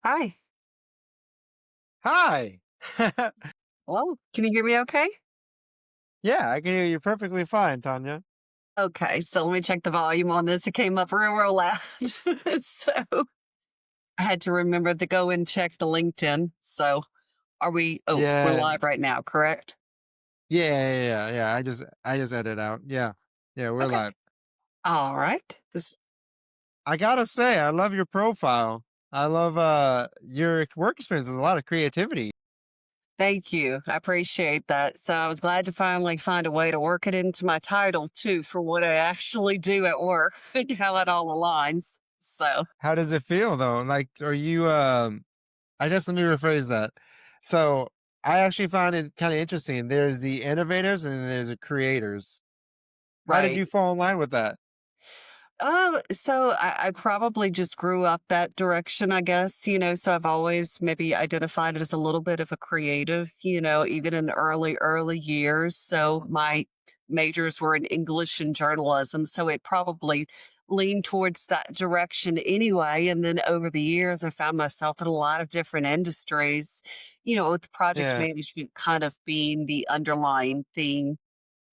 Hi. Hi. Hello. Can you hear me okay? Yeah, I can hear you perfectly fine, Tanya. Okay, so let me check the volume on this. It came up real loud. So I had to remember to go and check the LinkedIn. So we're Yeah, live right now, correct? yeah. I just edited out. Yeah, yeah, we're Okay. live. All right. I gotta say, I love your profile. I love your work experience. There's a lot of creativity. Thank you. I appreciate that. So I was glad to finally find a way to work it into my title too for what I actually do at work and how it all aligns. So, How does it feel though? Like, are you? I guess let me rephrase that. So I actually find it kind of interesting. There's the innovators and there's the creators. How did right. you fall in line with that? So I probably just grew up that direction, I guess, so I've always maybe identified as a little bit of a creative, even in early years. So my majors were in English and journalism. So it probably leaned towards that direction anyway. And then over the years, I found myself in a lot of different industries, with project Yeah, management kind of being the underlying theme,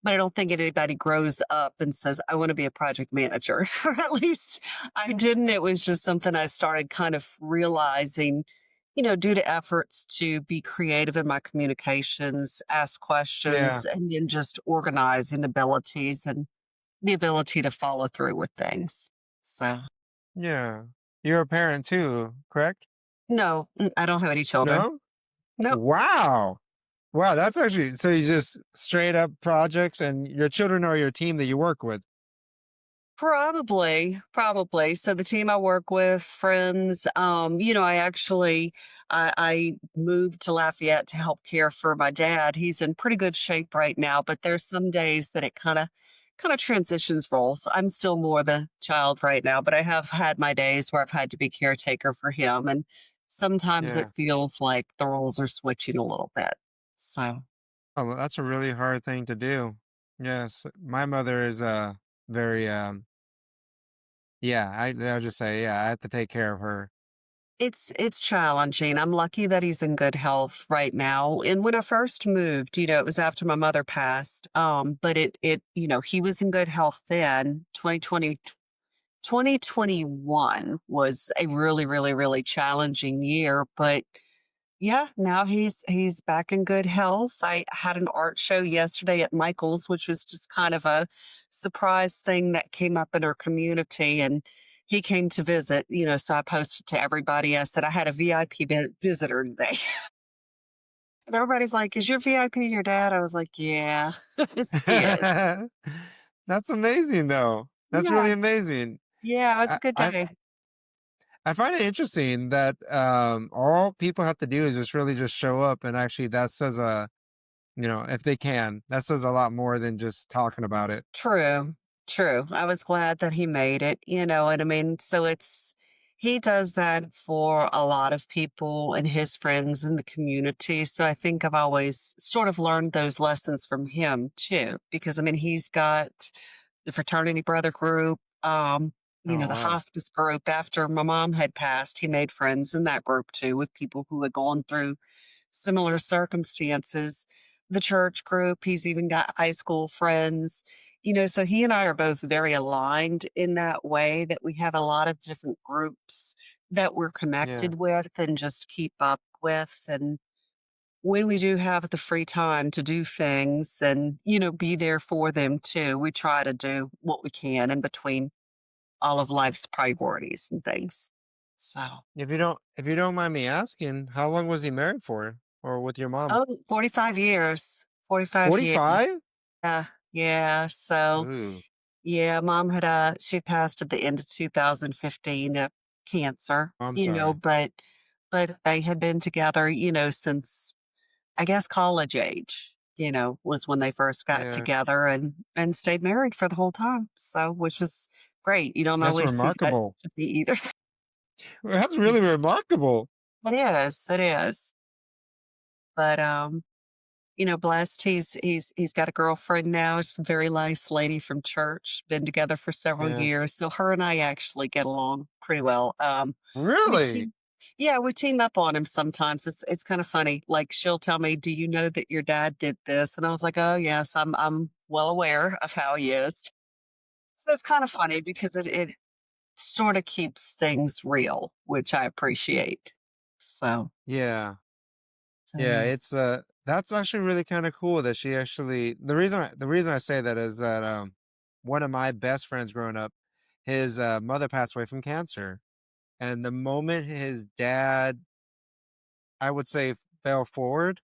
but I don't think anybody grows up and says, "I wanna be a project manager," or at least I didn't. It was just something I started kind of realizing, due to efforts to be creative in my communications, ask yeah, questions, and then just organizing abilities and the ability to follow through with things. So yeah. You're a parent too, correct? no, I don't have any children. No? Nope. Wow. Wow, that's actually so you just straight up projects and your children are your team that you work with. Probably. So the team I work with, friends, I moved to Lafayette to help care for my dad. He's in pretty good shape right now, but there's some days that it kind of transitions roles. I'm still more the child right now, but I have had my days where I've had to be caretaker for him. And sometimes it Yeah. feels like the roles are switching a little bit. So Oh, well, that's a really hard thing to do. Yes. My mother is very yeah, I'll just say, yeah, I have to take care of her. it's challenging. I'm lucky that he's in good health right now. And when I first moved, it was after my mother passed. But he was in good health then. 2021 was a really, really, really challenging year. But yeah, now he's back in good health. I had an art show yesterday at Michael's, which was just kind of a surprise thing that came up in our community, and he came to visit, so I posted to everybody. I said I had a VIP visitor today. And everybody's like, "Is your VIP your dad?" I was like, "Yeah, yes, he is." That's amazing though. That's Yeah, really amazing. yeah, it was a I, good I day. I find it interesting that all people have to do is just really just show up and actually that says a if they can, that says a lot more than just talking about it. True, true. I was glad that he made it, and I mean, so he does that for a lot of people and his friends in the community. So I think I've always sort of learned those lessons from him too, because I mean, he's got the fraternity brother group, Oh the wow. hospice group. After my mom had passed, he made friends in that group too with people who had gone through similar circumstances. The church group, he's even got high school friends, so he and I are both very aligned in that way that we have a lot of different groups that we're Yeah. connected with and just keep up with. And when we do have the free time to do things and, be there for them too, we try to do what we can in between all of life's priorities and things. So, If you don't mind me asking, how long was he married for? Or with your mom? oh, 45 years, 45 years. 45? Yeah, yeah, so, Ooh, yeah, mom she passed at the end of 2015 of cancer, I'm sorry. but they had been together, since, I guess, college age, was when they first got Yeah. together and stayed married for the whole time, so which was great. You don't That's always see that remarkable. to be either. Well, that's really remarkable. It is, but, blessed. He's got a girlfriend now. She's a very nice lady from church. Been together for several Yeah. years, so her and I actually get along pretty well. We Really? Yeah, we team up on him sometimes. It's kind of funny. Like she'll tell me, "Do you know that your dad did this?" And I was like, "Oh yes, I'm well aware of how he is." So it's kind of funny because it sort of keeps things real, which I appreciate. So Yeah. so Yeah, yeah. it's, that's actually really kinda cool that she actually the reason I say that is that, one of my best friends growing up, his, mother passed away from cancer, and the moment his dad, I would say, fell forward,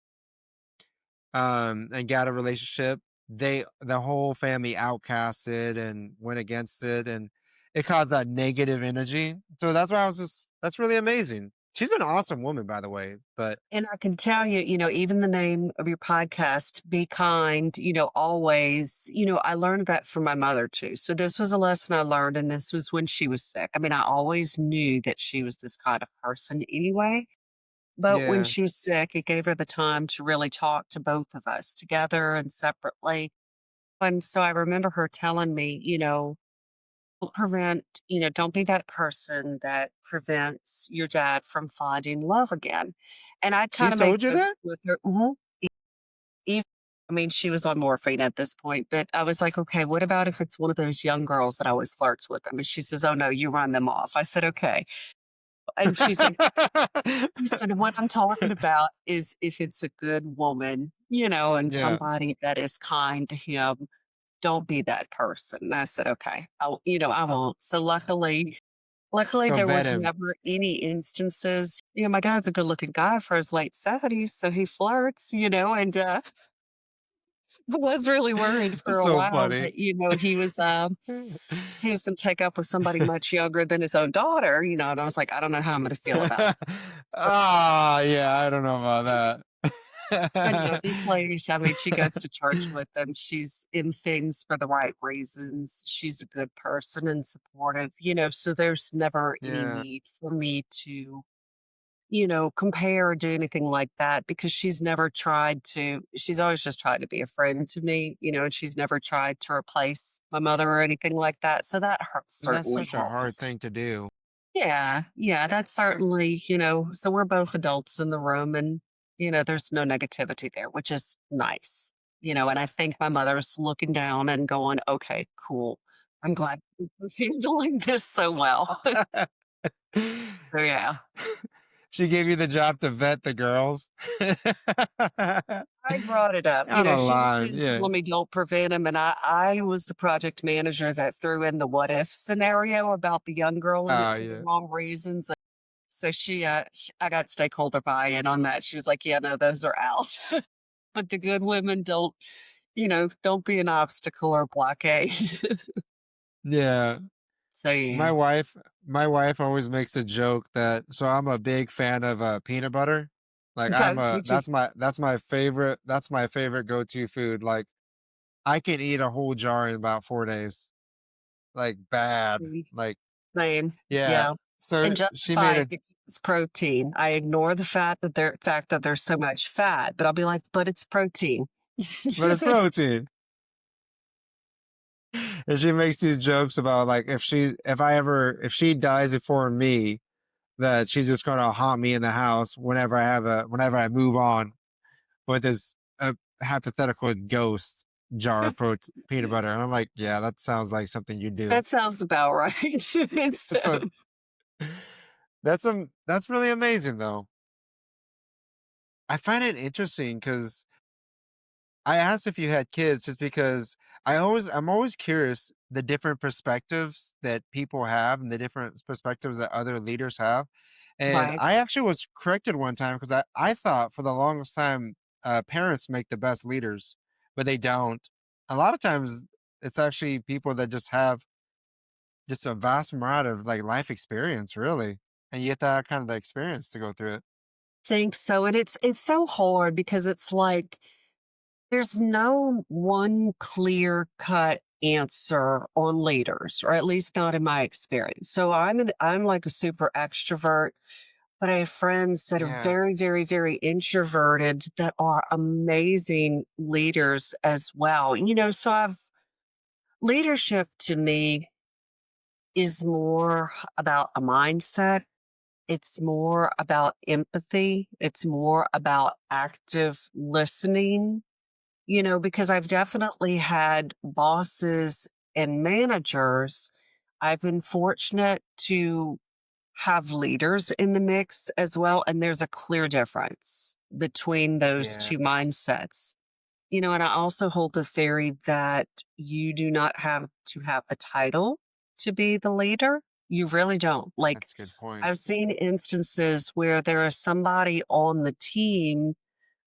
and got a relationship, the whole family outcasted and went against it, and it caused that negative energy. So that's why I was just that's really amazing. She's an awesome woman, by the way, but And I can tell you, even the name of your podcast, Be Kind, always, I learned that from my mother too. So this was a lesson I learned, and this was when she was sick. I mean, I always knew that she was this kind of person anyway. But when yeah, she was sick, it gave her the time to really talk to both of us together and separately. And so I remember her telling me, don't be that person that prevents your dad from finding love again. And I kind she's of made told you jokes that? with her. Even, I mean, she was on morphine at this point, but I was like, okay, what about if it's one of those young girls that always flirts with them? And she says, oh no, you run them off. I said, okay. And she said, what I'm talking about is if it's a good woman, and Yeah, somebody that is kind to him, don't be that person. And I said, okay, I won't. So luckily so there vet was him. never any instances. My dad's a good looking guy for his late 70s. So he flirts, and was really worried for That's a so while funny. that, he was gonna take up with somebody much younger than his own daughter, and I was like, I don't know how I'm gonna feel about her. Ah, yeah, I don't know about But no, that. this lady, I mean, she goes to church with them. She's in things for the right reasons. She's a good person and supportive, so there's never any Yeah, need for me to, compare or do anything like that because she's always just tried to be a friend to me, and she's never tried to replace my mother or anything like that. So that and that's certainly such a hard helps. thing to do. Yeah, yeah, that's certainly, so we're both adults in the room and, there's no negativity there, which is nice, and I think my mother's looking down and going, okay, cool. I'm glad you're handling this so well. So yeah. She gave you the job to vet the girls? I brought it up. On a She was line, been yeah. telling me don't prevent him, and I was the project manager that threw in the what if scenario about the young girl in it Oh, for the yeah. wrong reasons. So I got stakeholder buy-in on that. She was like, "Yeah, no, those are out." But the good women don't be an obstacle or blockade. Yeah. So, My yeah. wife my wife always makes a joke that so I'm a big fan of, peanut butter. Like, I'm Okay, a me too. that's my favorite go-to food, like, I can eat a whole jar in about 4 days, like, bad, Mhm. like Same. yeah. Yeah. So, And she made justify a it, it's protein. I ignore the fact that there's so much fat, but I'll be like, "But it's protein." but it's It's protein. And she makes these jokes about, like, if she dies before me, that she's just gonna haunt me in the house whenever I move on with this, hypothetical ghost jar of peanut butter, and I'm like, "Yeah, that sounds like something you do." that sounds about right. So, So that's really amazing, though. I find it interesting because I asked if you had kids just because I'm always curious the different perspectives that people have and the different perspectives that other leaders have. And right. I actually was corrected one time because I thought for the longest time parents make the best leaders, but they don't. A lot of times it's actually people that just have just a vast amount of like life experience, really. And you get that kind of the experience to go through it. Think so, and it's so hard because it's like there's no one clear cut answer on leaders, or at least not in my experience. So I'm like a super extrovert, but I have friends that are Yeah. very, very, very introverted that are amazing leaders as well. So I've leadership to me is more about a mindset It's more about empathy. It's more about active listening, because I've definitely had bosses and managers. I've been fortunate to have leaders in the mix as well. And there's a clear difference between those Yeah, two mindsets. And I also hold the theory that you do not have to have a title to be the leader. You really don't. Like, that's a good point. I've seen instances where there is somebody on the team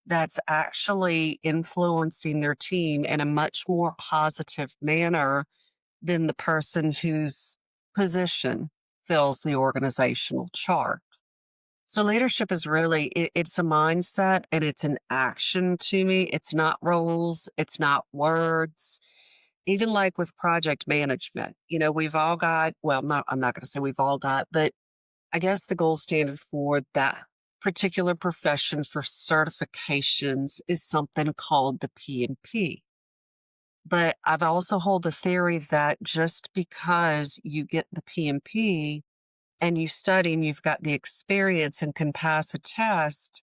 that's actually influencing their team in a much more positive manner than the person whose position fills the organizational chart. So leadership is really it's a mindset and it's an action to me. It's not roles, it's not words. Even like with project management, we've all got, well, not I'm not going to say we've all got, but I guess the gold standard for that particular profession for certifications is something called the PMP. But I've also hold the theory that just because you get the PMP and you study and you've got the experience and can pass a test,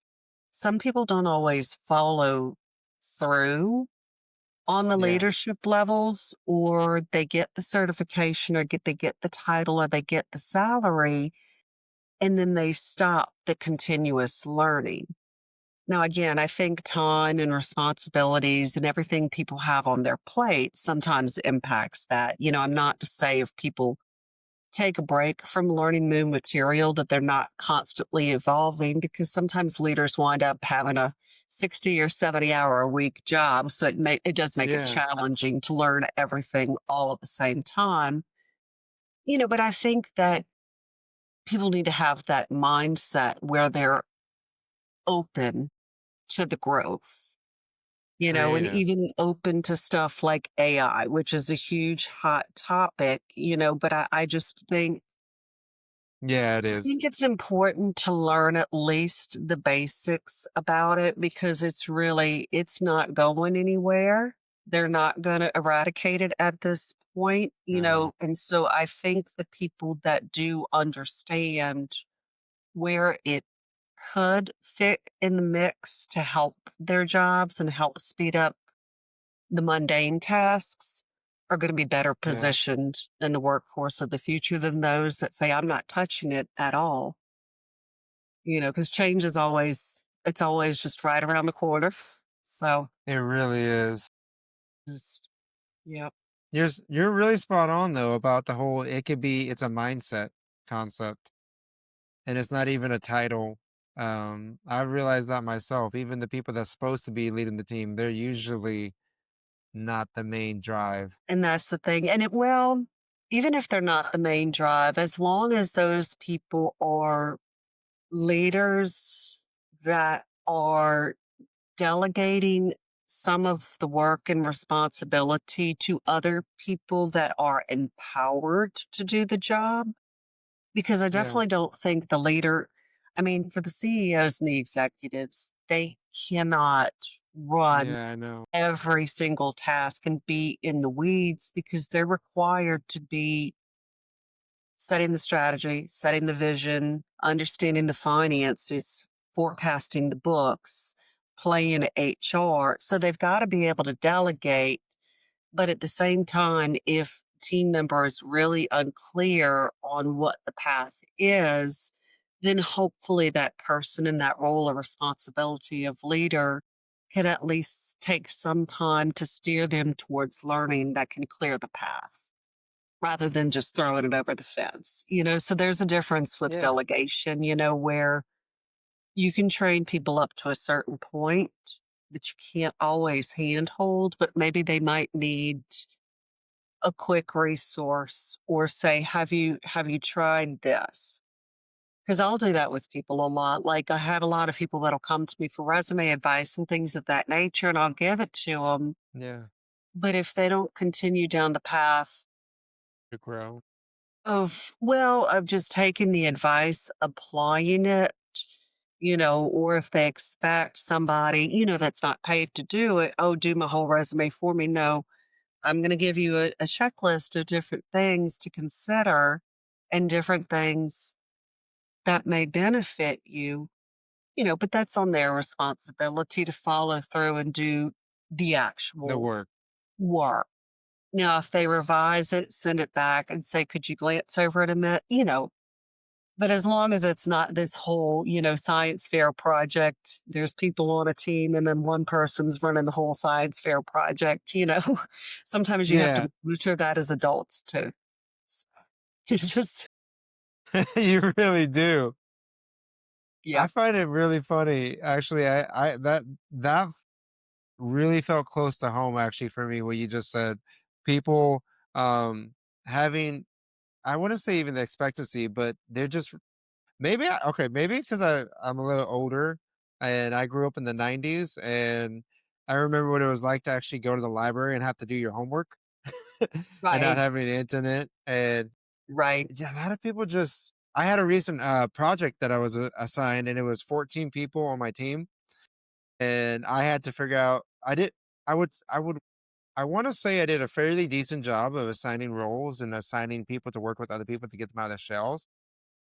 some people don't always follow through on the Yeah, leadership levels, or they get the certification, or they get the title, or they get the salary, and then they stop the continuous learning. Now, again, I think time and responsibilities and everything people have on their plate sometimes impacts that. I'm not to say if people take a break from learning new material that they're not constantly evolving, because sometimes leaders wind up having a 60 or 70-hour a week job. So it does make it yeah, challenging to learn everything all at the same time. But I think that people need to have that mindset where they're open to the growth, and creative. even open to stuff like AI, which is a huge hot topic, but I just think Yeah, it I is. think it's important to learn at least the basics about it, because it's not going anywhere. They're not going to eradicate it at this point, No. and so I think the people that do understand where it could fit in the mix to help their jobs and help speed up the mundane tasks are going to be better Yeah, positioned in the workforce of the future than those that say, I'm not touching it at all, because change is it's always just right around the corner. So, it really is. just, yeah. You're really spot on though about the whole it's a mindset concept and it's not even a title. I realized that myself. Even the people that's supposed to be leading the team, they're usually not the main drive. And that's the thing. Well, even if they're not the main drive, as long as those people are leaders that are delegating some of the work and responsibility to other people that are empowered to do the job. Because I Yeah. definitely don't think the leader, I mean, for the CEOs and the executives, they cannot run Yeah, I know. every single task and be in the weeds, because they're required to be setting the strategy, setting the vision, understanding the finances, forecasting the books, playing HR. So they've got to be able to delegate. But at the same time, if team member is really unclear on what the path is, then hopefully that person in that role or responsibility of leader can at least take some time to steer them towards learning that can clear the path, rather than just throwing it over the fence. So there's a difference with Yeah. delegation, where you can train people up to a certain point that you can't always handhold, but maybe they might need a quick resource, or say, have you tried this? Because I'll do that with people a lot. Like, I have a lot of people that'll come to me for resume advice and things of that nature, and I'll give it to them. Yeah. But if they don't continue down the path To grow. of just taking the advice, applying it, or if they expect somebody, that's not paid to do it, oh, do my whole resume for me. No, I'm going to give you a checklist of different things to consider and different things that may benefit you, but that's on their responsibility to follow through and do the The actual work. work. Now, if they revise it, send it back and say, could you glance over it a minute? But as long as it's not this whole, science fair project, there's people on a team and then one person's running the whole science fair project. Sometimes you have to Yeah, monitor that as adults too. So, it's just, you really do. I yeah, find it really funny. Actually, that really felt close to home actually for me what you just said. People um having, I wouldn't say even the expectancy, but they're just maybe because I'm a little older and I grew up in the 90s and I remember what it was like to actually go to the library and have to do your homework and not right, having the internet. And right. yeah, a lot of people just, I had a recent project that I was assigned and it was 14 people on my team and I had to figure out, I want to say I did a fairly decent job of assigning roles and assigning people to work with other people to get them out of their shells.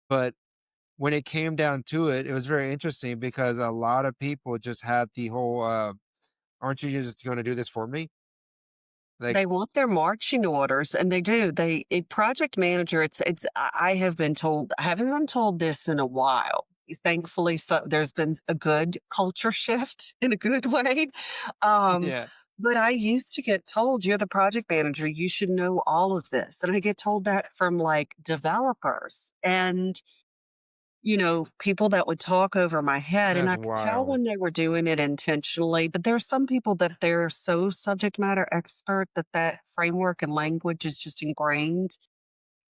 But when it came down to it, it was very interesting because a lot of people just had the whole, "Aren't you just going to do this for me?" Like, They want their marching orders, and they do. A project manager, I have been told, I haven't been told this in a while. Thankfully, so there's been a good culture shift in a good way. Um, yeah, but I used to get told, you're the project manager, you should know all of this. And I get told that from like developers. And people that would talk over my head, and that's I could tell wild. when they were doing it intentionally, but there are some people that they're so subject matter expert that that framework and language is just ingrained.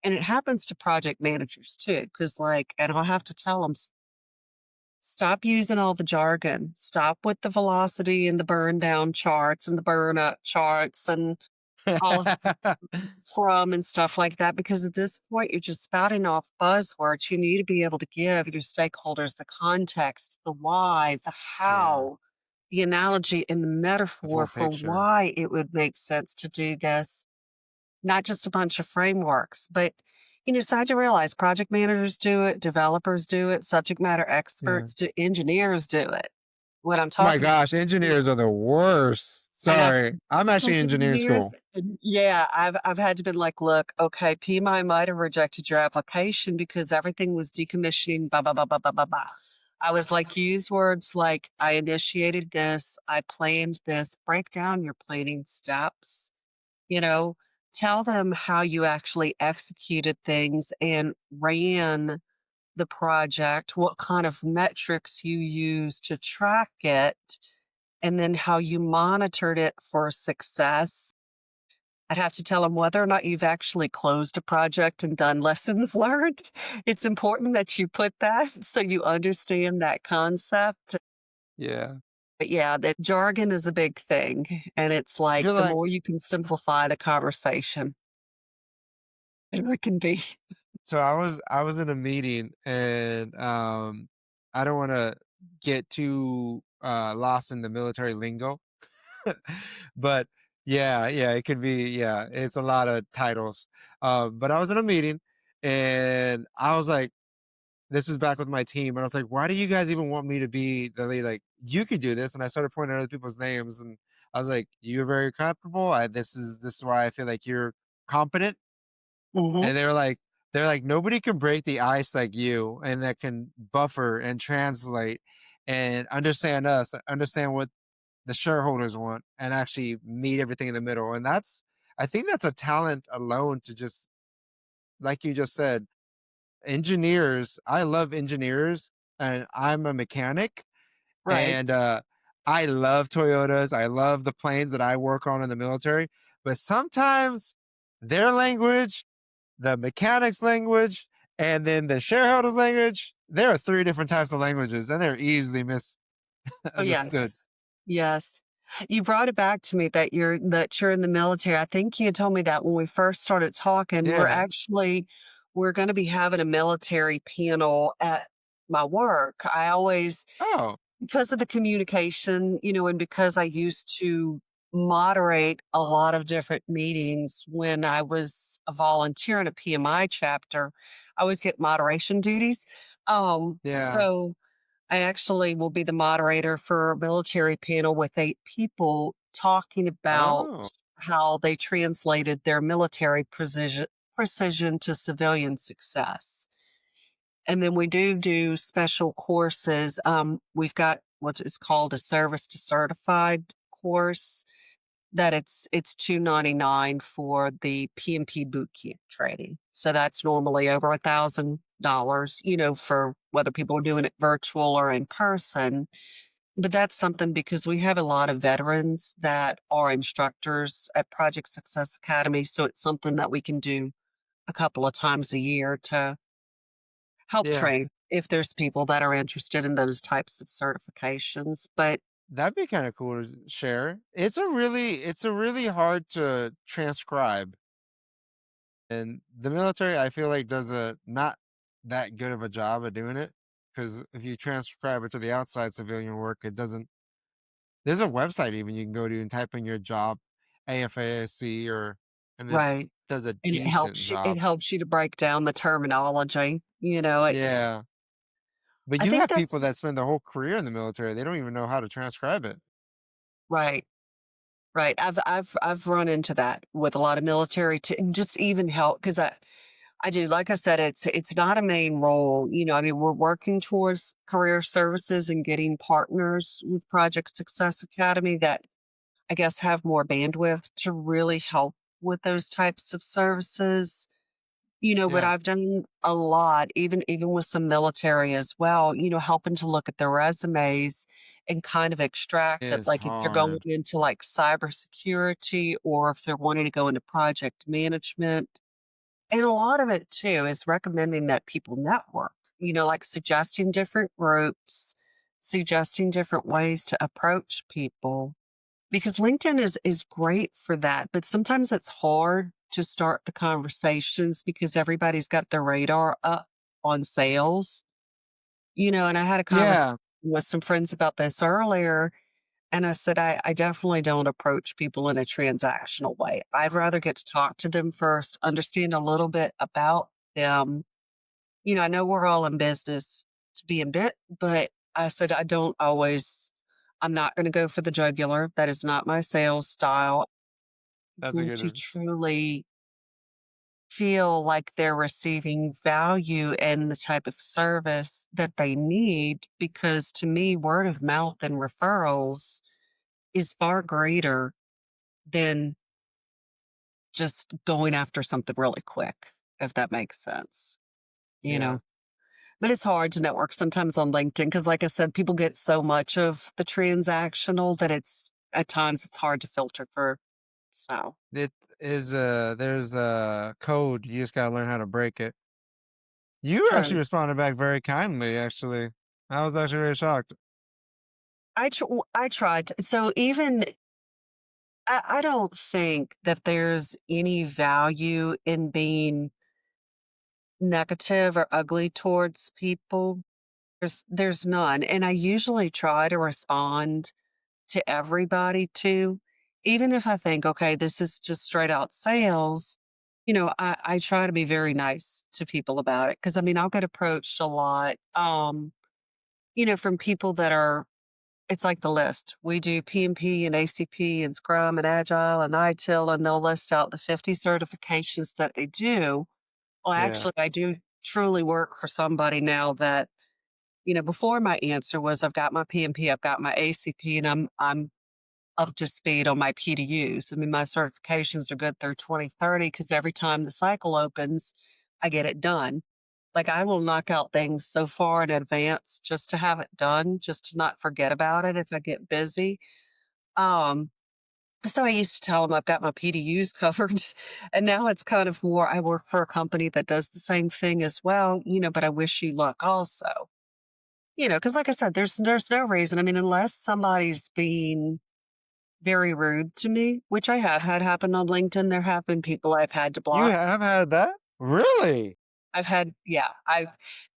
And it happens to project managers too, because and I'll have to tell them, stop using all the jargon, stop with the velocity and the burn down charts and the burn up charts and all of Scrum and stuff like that, because at this point, you're just spouting off buzzwords. You need to be able to give your stakeholders the context, the why, the Yeah, how, the analogy, and the the metaphor full for picture. why it would make sense to do this, not just a bunch of frameworks. But, so I had to realize project managers do it, developers do it, subject matter Yeah. experts do, engineers do it. What I'm My talking gosh, engineers are the worst. and I've Sorry. I'm actually some in engineering engineers school. yeah, I've had to been like, "Look, okay, PMI might have rejected your application because everything was decommissioning, blah, blah, blah, blah, blah, blah, blah." I was like, "Use words like, I initiated this, I planned this, break down your planning steps, you know, tell them how you actually executed things and ran the project, what kind of metrics you use to track it, and then how you monitored it for success." I'd have to tell them whether or not you've actually closed a project and done lessons learned. It's important that you put that so you understand that concept. Yeah. But yeah, the jargon is a big thing. And it's I like feel the like, more you can simplify the conversation, the better it can be. so I was in a meeting and I don't want to get too lost in the military lingo. But yeah, yeah, it could be, yeah, it's a lot of titles. But I was in a meeting and I was like, this is back with my team, and I was like, why do you guys even want me to be the lead? Like, you could do this. And I started pointing at other people's names and I was like, you're very comfortable. This is why I feel like you're competent. Hmm. And they're like, nobody can break the ice like you and that can buffer and translate and understand us, understand what the shareholders want and actually meet everything in the middle. And I think that's a talent alone to just, like you just said, engineers. I love engineers and I'm a mechanic Right. and I love Toyotas. I love the planes that I work on in the military, but sometimes their language, the mechanics language, and then the shareholders language, there are three different types of languages and they're easily Oh, misunderstood. yes. Yes. You brought it back to me that you're in the military. I think you told me that when we first started talking. Yeah. We're gonna be having a military panel at my work. I always, Oh, because of the communication, and because I used to moderate a lot of different meetings when I was a volunteer in a PMI chapter, I always get moderation duties. Yeah. So I actually will be the moderator for a military panel with 8 people talking about Oh, how they translated their military precision to civilian success. And then we do special courses. We've got what is called a service to certified course that it's $299 for the PMP boot camp training. So that's normally over $1,000, for whether people are doing it virtual or in person. But that's something because we have a lot of veterans that are instructors at Project Success Academy. So it's something that we can do a couple of times a year to help yeah. train if there's people that are interested in those types of certifications. But That'd be kinda cool to share. It's a really hard to transcribe, and the military, I feel like, does a not that good of a job at doing it. Because if you transcribe it to the outside civilian work, it doesn't there's a website even you can go to and type in your job, AFASC, and it right. does a And decent it job. helps you to break down the terminology, it's Yeah. But I you think have that's people that spend their whole career in the military, they don't even know how to transcribe it. right, right. I've run into that with a lot of military to and just even help because I do, like I said, it's not a main role, I mean, we're working towards career services and getting partners with Project Success Academy that I guess have more bandwidth to really help with those types of services. But Yeah. I've done a lot, even with some military as well, helping to look at their resumes and kind of extract it. It's Like if they're going hard. into like cybersecurity or if they're wanting to go into project management. And a lot of it too is recommending that people network, like suggesting different groups, suggesting different ways to approach people because LinkedIn is great for that, but sometimes it's hard to start the conversations because everybody's got their radar up on sales, and I had a conversation Yeah, with some friends about this earlier, and I said, I definitely don't approach people in a transactional way. I'd rather get to talk to them first, understand a little bit about them. I know we're all in business to be in bit, but I said, I'm not going to go for the jugular. That is not my sales style. that's a People to good truly feel like they're receiving value and the type of service that they need. Because to me, word of mouth and referrals is far greater than just going after something really quick, if that makes sense, you yeah. know? But it's hard to network sometimes on LinkedIn because, like I said, people get so much of the transactional that it's at times it's hard to filter for. So It is, there's a code, you just gotta learn how to break it. You actually true. responded back very kindly, actually. I was actually very shocked. I tried. So even I don't think that there's any value in being negative or ugly towards people. There's none, and I usually try to respond to everybody too. Even if I think, okay, this is just straight out sales, I try to be very nice to people about it. Cause I mean, I'll get approached a lot, from people that are, it's like the list. We do PMP and ACP and Scrum and Agile and ITIL, and they'll list out the 50 certifications that they do. Well, Yeah, actually, I do truly work for somebody now that, before my answer was I've got my PMP, I've got my ACP, and I'm up to speed on my PDUs. I mean, my certifications are good through 2030 because every time the cycle opens, I get it done. Like I will knock out things so far in advance just to have it done, just to not forget about it if I get busy. Um, so I used to tell them I've got my PDUs covered. And now it's kind of more I work for a company that does the same thing as well, but I wish you luck also. Because like I said, there's no reason. I mean, unless somebody's being very rude to me, which I have had happen on LinkedIn. There have been people I've had to you block. have had that? Really? I've had, yeah,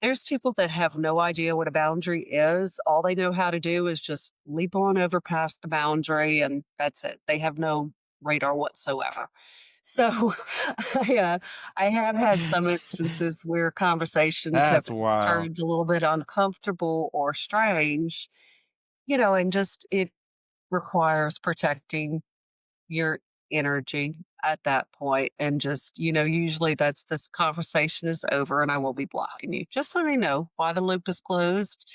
there's people that have no idea what a boundary is. All they know how to do is just leap on over past the boundary and that's it. They have no radar whatsoever. So I have had some instances where conversations have That's wild. turned a little bit uncomfortable or strange, and just it requires protecting your energy at that point and just, usually that's this conversation is over and I will be blocking you just so they know why the loop is closed.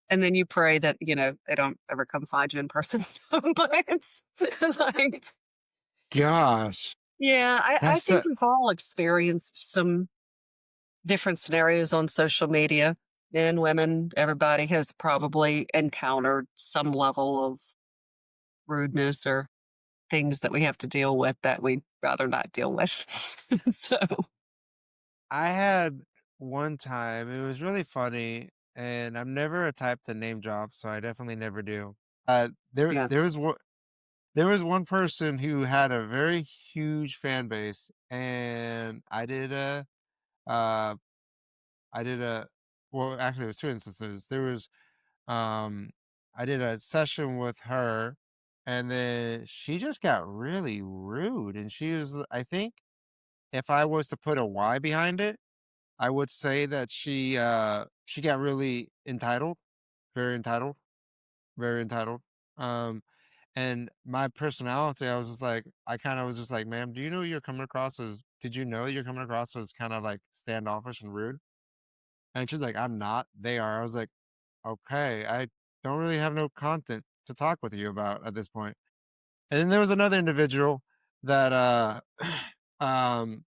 And then you pray that, they don't ever come find you in person. But it's like, Gosh, yeah, I that's think we've all experienced some different scenarios on social media. Men, women, everybody has probably encountered some level of rudeness or things that we have to deal with that we'd rather not deal with. So, I had one time, it was really funny, and I'm never a type to name drop, so I definitely never do. There yeah. there was one there was one person who had a very huge fan base, and uh I did a well, actually, it was 2 instances. There was, um I did a session with her, and then she just got really rude, and she was I think if I was to put a Y behind it, I would say that she got really entitled, very entitled, very entitled. Um, and my personality, I kind of was just like, "Ma'am, do you know you're coming across as? Did you know you're coming across as kind of like standoffish and rude?" And she's like, "I'm not. They are." I was like, "Okay, I don't really have no content to talk with you about at this point." And then there was another individual that, um,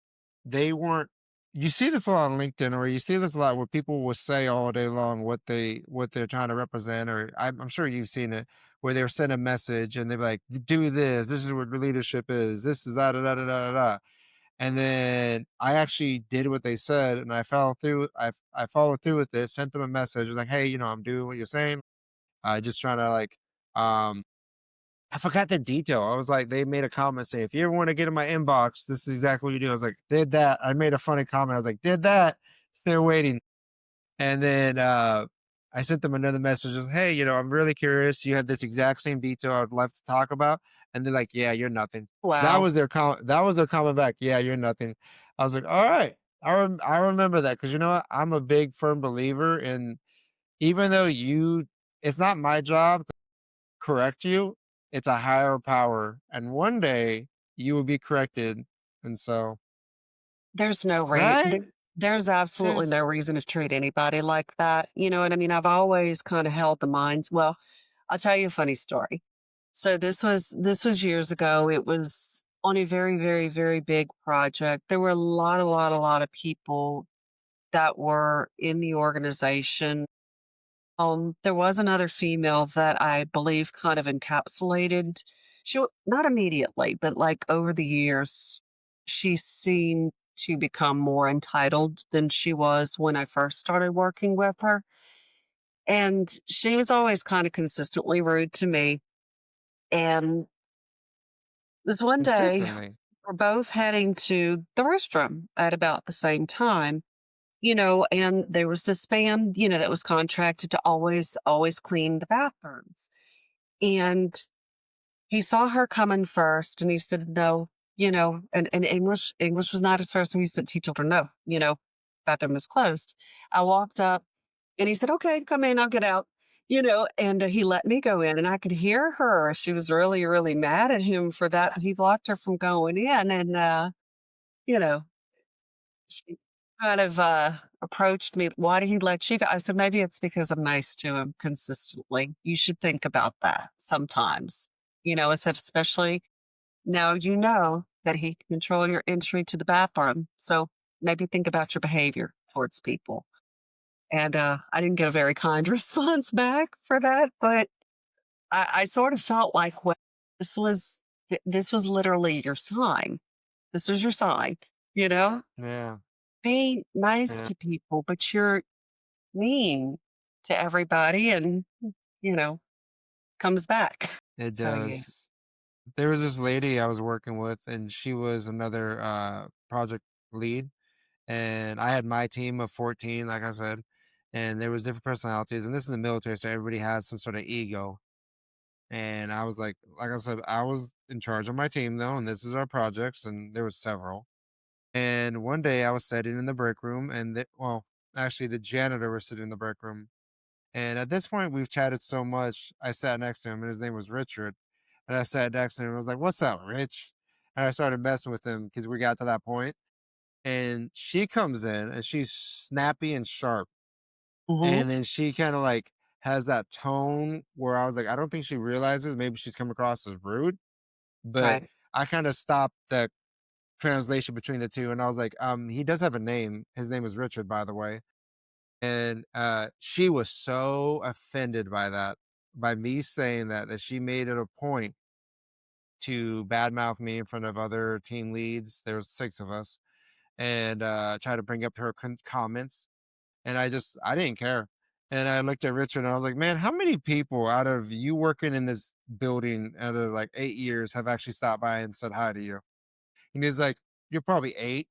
they weren't you see this a lot on LinkedIn, or you see this a lot where people will say all day long what they're trying to represent, or I'm sure you've seen it, where they'll send a message and they're like, "Do this. This is what leadership is. This is da da da da da da." Da." And then I actually did what they said, and I followed through with it, sent them a message, was like, "Hey, I'm doing what you're saying. I just trying to like, um." I forgot the detail. I was like, they made a comment saying, "If you ever want to get in my inbox, this is exactly what you do." I was like, "Did that." I made a funny comment. I was like, "Did that. Still waiting." And then I sent them another message, just, "Hey, I'm really curious. You have this exact same detail I'd love to talk about." And they're like, "Yeah, you're nothing." Wow. That was their comment back. "Yeah, you're nothing." I was like, "All right." I remember that because you know what? I'm a big firm believer in even though it's not my job correct you, it's a higher power, and one day you will be corrected, and so There's no right? there's absolutely There's no reason to treat anybody like that. You know what I mean? I've always kind of held the minds. Well, I'll tell you a funny story. So this was years ago. It was on a very, very, very big project. There were a lot of people that were in the organization. There was another female that I believe kind of encapsulated not immediately, but like over the years, she seemed to become more entitled than she was when I first started working with her. And she was always kind of consistently rude to me. And this one day, consistently. we're both heading to the restroom at about the same time, and there was this man, that was contracted to always clean the bathrooms. And he saw her coming first and he said, no, and English was not his first. And he told her, no, bathroom is closed. I walked up and he said, okay, come in, I'll get out. And he let me go in and I could hear her. She was really, really mad at him for that. He blocked her from going in. And, you know, she kind of approached me. Why did he let you go? I said, maybe it's because I'm nice to him consistently. You should think about that sometimes. I said, especially now that he can control your entry to the bathroom. So maybe think about your behavior towards people. And I didn't get a very kind response back for that, but I sort of felt like, well, this was this was literally your sign. This was your sign, you know? Yeah, Be nice yeah, to people, but you're mean to everybody and, you know, comes back. it So, yeah. does. There was this lady I was working with, and she was another, project lead, and I had my team of 14, like I said, and there was different personalities, and this is the military, so everybody has some sort of ego. And I was like I said, I was in charge of my team though, and this is our projects, and there was several. And one day I was sitting in the break room, and well, actually the janitor was sitting in the break room. And at this point, we've chatted so much. I sat next to him, and his name was Richard. And I sat next to him, and I was like, "What's up, Rich?" And I started messing with him because we got to that point. And she comes in, and she's snappy and sharp. Mhm. And then she kind of like has that tone where I was like, I don't think she realizes maybe she's come across as rude, but Right. I kind of stopped the translation between the two, and I was like, he does have a name. His name is Richard, by the way. And she was so offended by that, by me saying that she made it a point to badmouth me in front of other team leads. There was 6 of us, and try to bring up her comments. And I didn't care. And I looked at Richard and I was like, man, how many people out of you working in this building out of like 8 years have actually stopped by and said hi to you? And he's like, you're probably eight,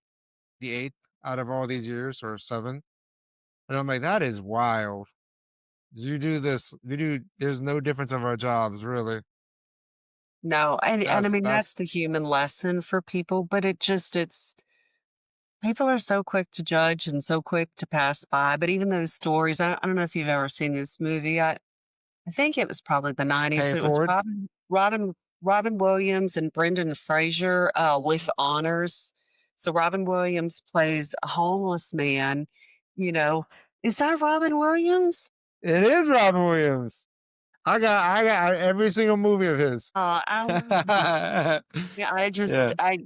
the eighth out of all these years, or seven. And I'm like, that is wild. You do this, you do, there's no difference of our jobs, really. No, and I mean, That's that's the human lesson for people, but it's people are so quick to judge and so quick to pass by, but even those stories, I don't know if you've ever seen this movie. I think it was probably the '90s, pay but it was forward. Robin Williams and Brendan Fraser, with honors. So Robin Williams plays a homeless man, you know. Is that Robin Williams? It is Robin Williams. I got every single movie of his. I love him. Yeah, Yeah. I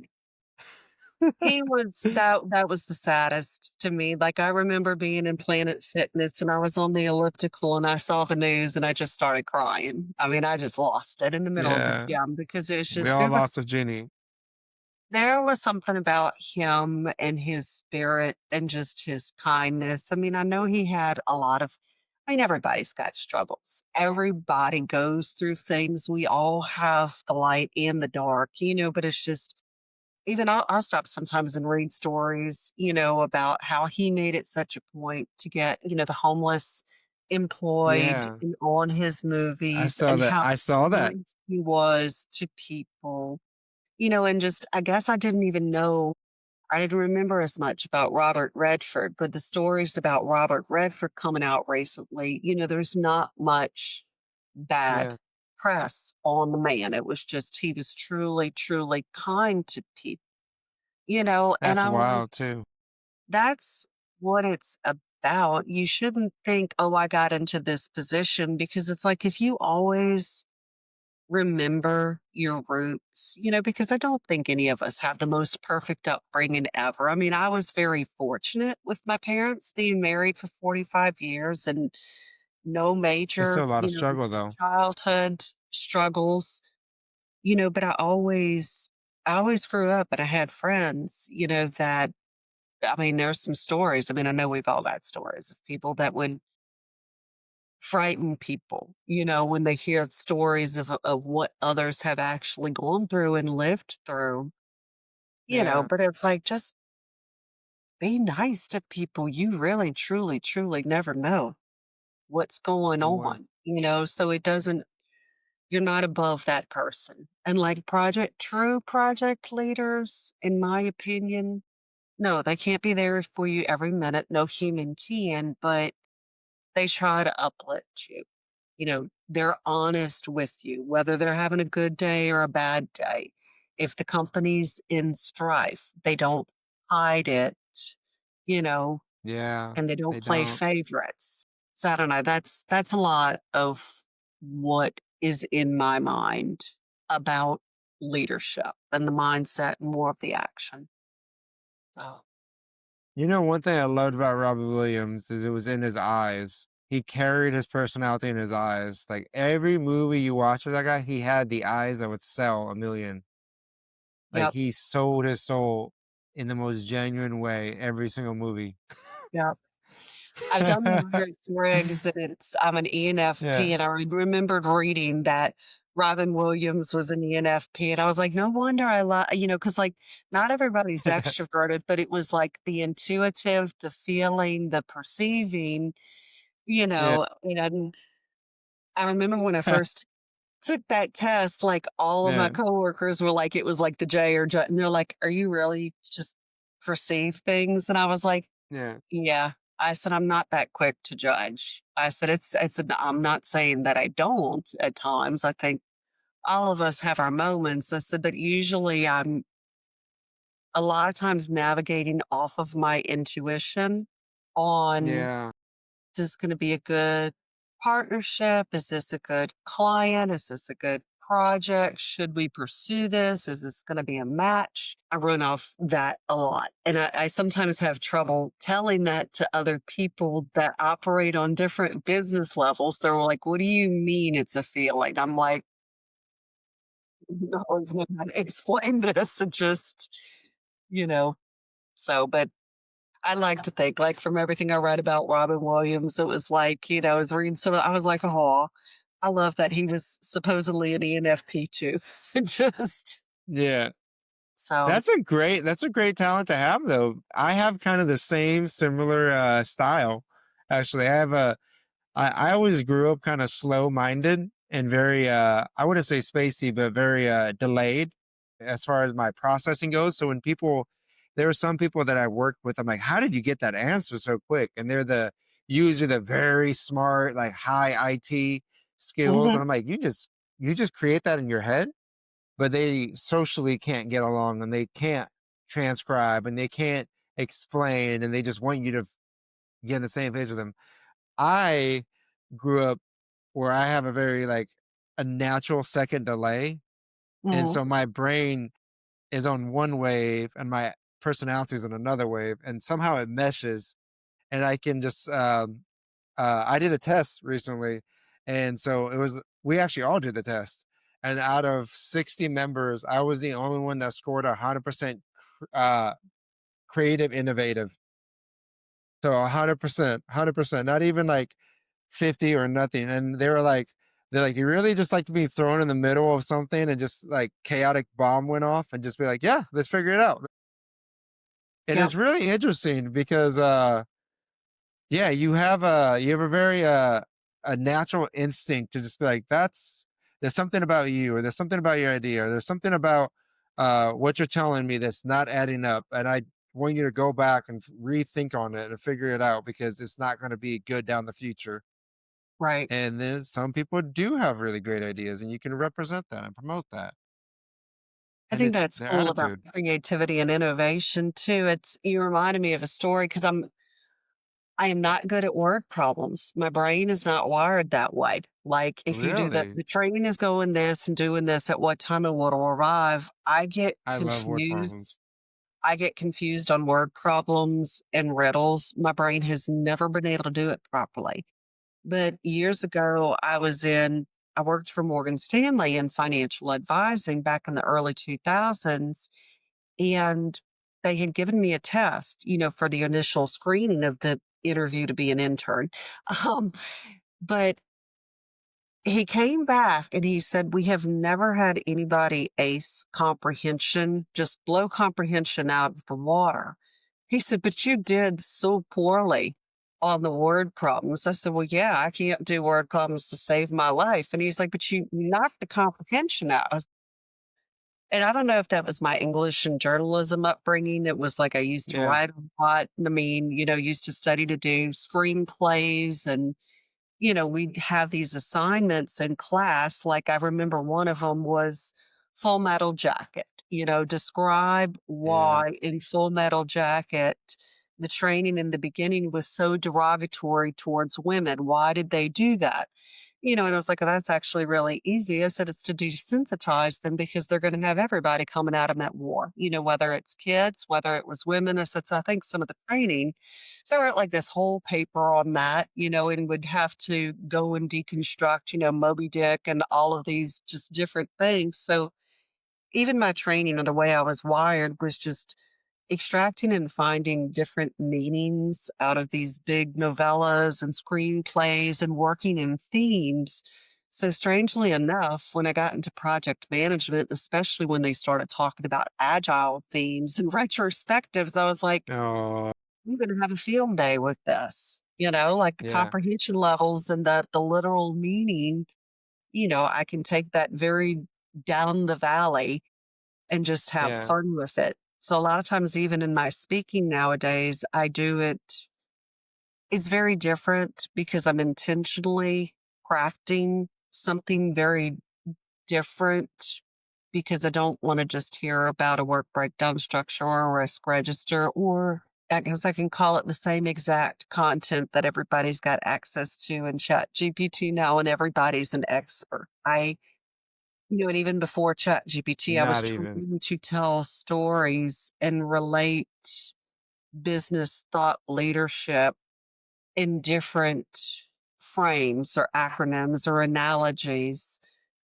he was that was the saddest to me. Like, I remember being in Planet Fitness, and I was on the elliptical, and I saw the news, and I just started crying. I mean, I just lost it in the middle of the Yeah. gym because it was We just all lost a genie. there was something about him and his spirit and just his kindness. I mean, I know he had a lot of I mean, everybody's got struggles. Everybody goes through things. We all have the light and the dark, but it's just even I'll stop sometimes and read stories, about how he made it such a point to get, the homeless employed Yeah. on his I movies saw and that. how I saw that. kind he was to people, and just I guess I didn't remember as much about Robert Redford, but the stories about Robert Redford coming out recently, there's not much bad Yeah. press on the man. It was just he was truly, truly kind to people, and That's I'm like, wild too. that's what it's about. You shouldn't think, oh, I got into this position because it's like if you always remember your roots, because I don't think any of us have the most perfect upbringing ever. I mean, I was very fortunate with my parents being married for 45 years and no There's major, still a lot of struggle though. childhood struggles, but I always grew up and I had friends, that I mean, there's some stories. I mean, I know we've all got stories of people that would frighten people, when they hear stories of what others have actually gone through and lived through, Yeah. but it's like, just be nice to people. You really, truly, truly never know what's going Boy. on, so it doesn't, you're not above that person. And like true project leaders, in my opinion, no, they can't be there for you every minute. No human can, but they try to uplift you. They're honest with you, whether they're having a good day or a bad day. If the company's in strife, they don't hide it, you know, Yeah. and they don't They play don't. favorites. So I don't know. That's a lot of what is in my mind about leadership and the mindset and more of the action. Oh, You know, one thing I loved about Robbie Williams is it was in his eyes. He carried his personality in his eyes. Like every movie you watch with that guy, he had the eyes that would sell a million. Like yep, he sold his soul in the most genuine way every single movie. yep. I've done the Myers Briggs, and I'm an Yeah. ENFP, and I remembered reading that Robin Williams was an ENFP, and I was like, no wonder because like not everybody's extroverted, but it was like the intuitive, the feeling, the perceiving, Yeah. and I remember when I first took that test, like, all of my Yeah, coworkers were like, it was like the J or J, and they're like, "Are you really just perceive things?" And I was like, yeah, "Yeah." I said, "I'm not that quick to judge." I said, "It's an I'm not saying that I don't at times. I think all of us have our moments." I said, "But usually I'm a lot of times navigating off of my intuition on yeah, is this going to be a good partnership? Is this a good client? Is this a good project? Should we pursue this? Is this going to be a match?" I run off that a lot. And I sometimes have trouble telling that to other people that operate on different business levels. They're like, "What do you mean it's a feeling?" I'm like, "No one's going to explain this." And just, you know, so, but I like to think, like, from everything I read about Robin Williams, it was like, I was reading some I was like, "Oh, I love that he was supposedly an ENFP too." Just yeah. so That's a great talent to have though. I have kind of the same similar style. Actually, I always grew up kind of slow minded and very I wouldn't say spacey, but very delayed as far as my processing goes. So when people there are some people that I worked with, I'm like, how did you get that answer so quick? And they're the usually the very smart, like high IT skills. And Mhm. I'm like, you just create that in your head, but they socially can't get along and they can't transcribe and they can't explain and they just want you to get on the same page with them. I grew up where I have a very like a natural second delay. And Mhm. so my brain is on one wave and my personality is on another wave. And somehow it meshes and I can just I did a test recently. And so it was we actually all did the test. And out of 60 members, I was the only one that scored 100% uh creative innovative. So 100%, not even like 50 or nothing. And they're like, "You really just like to be thrown in the middle of something and just like chaotic bomb went off and just be like, yeah, let's figure it out." And Yep. it's really interesting because yeah, you have a very a natural instinct to just be like, that's there's something about you or there's something about your idea or there's something about what you're telling me that's not adding up. And I want you to go back and rethink on it and figure it out because it's not going to be good down the future. Right. And then some people do have really great ideas, and you can represent that and promote that. I And think it's that's their cool about attitude. creativity and innovation too. It's you reminded me of a story because I am not good at word problems. My brain is not wired that way. Like if you do Really? the training is going this and doing this at what time and what'll arrive, I get I love word confused. problems. I get confused on word problems and riddles. My brain has never been able to do it properly. But years ago, I worked for Morgan Stanley in financial advising back in the early 2000s. And they had given me a test, for the initial screening of the interview to be an intern. Um, but he came back and he said, "We have never had anybody ace comprehension, just blow comprehension out of the water." He said, "But you did so poorly on the word problems." I said, "Well, yeah, I can't do word problems to save my life." And he's like, "But you knocked the comprehension out." And I don't know if that was my English and journalism upbringing. It was like I used to Yeah, write a lot. I mean, used to study to do screenplays and we'd have these assignments in class. Like I remember one of them was Full Metal Jacket. Describe yeah, why in Full Metal Jacket the training in the beginning was so derogatory towards women. Why did they do that? And I was like, "Oh, that's actually really easy." I said, "It's to desensitize them because they're going to have everybody coming at them at war, whether it's kids, whether it was women." I said, "So I think some of the training." So I wrote like this whole paper on that, and would have to go and deconstruct, Moby Dick and all of these just different things. So even my training or the way I was wired was just extracting and finding different meanings out of these big novellas and screenplays and working in themes. So, strangely enough, when I got into project management, especially when they started talking about agile themes and retrospectives, I was like, oh, "I'm going to have a field day with this." Like the yeah, comprehension levels and the literal meaning. I can take that very down the valley and just have Yeah. fun with it. So a lot of times, even in my speaking nowadays, I do it, it's very different because I'm intentionally crafting something very different because I don't want to just hear about a work breakdown structure or a risk register, or I guess I can call it the same exact content that everybody's got access to in Chat GPT now, and everybody's an expert. And even before Chat GPT, I was Not even. trying to tell stories and relate business thought leadership in different frames or acronyms or analogies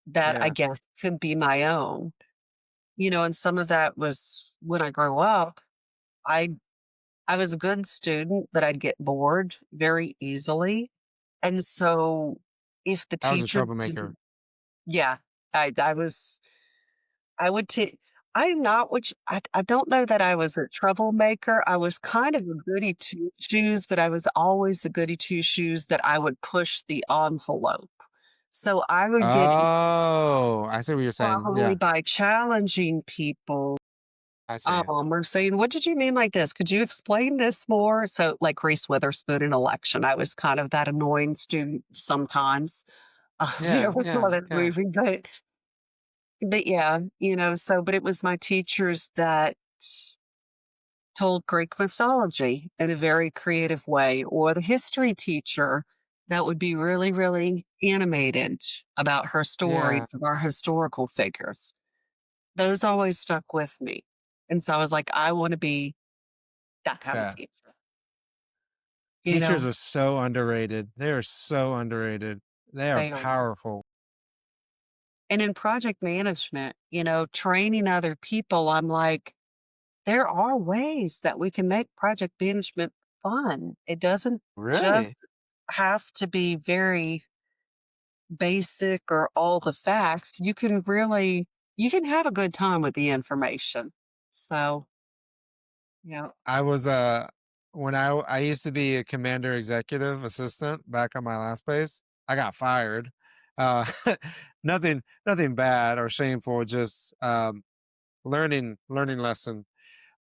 that I Yeah. guess could be my own. And some of that was when I grew up, I I was a good student, but I'd get bored very easily. And so if the I was a teacher troublemaker. didn't, yeah, I was I would take I'm not which I don't know that I was a troublemaker. I was kind of a goody two shoes, but I was always a goody two shoes that I would push the envelope. So I would get Oh, I see what you're saying. probably Yeah, by challenging people, I see. or saying, "What did you mean like this? Could you explain this more?" So, like Reese Witherspoon in Election, I was kind of that annoying student sometimes. If you Yeah, ever saw yeah, that yeah, movie, but yeah, but it was my teachers that told Greek mythology in a very creative way, or the history teacher that would be really, really animated about her yeah, stories of our historical figures. Those always stuck with me. And so I was like, I want to be that kind of yeah. teacher, you Teachers know, are so underrated. They are so underrated. They are they are. powerful. And in project management, training other people, I'm like, there are ways that we can make project management fun. It doesn't just Really? have to be very basic or all the facts. You can have a good time with the information. So, yeah, I was when I used to be a commander executive assistant back on my last place. I got fired. Uh nothing bad or shameful, just learning lesson.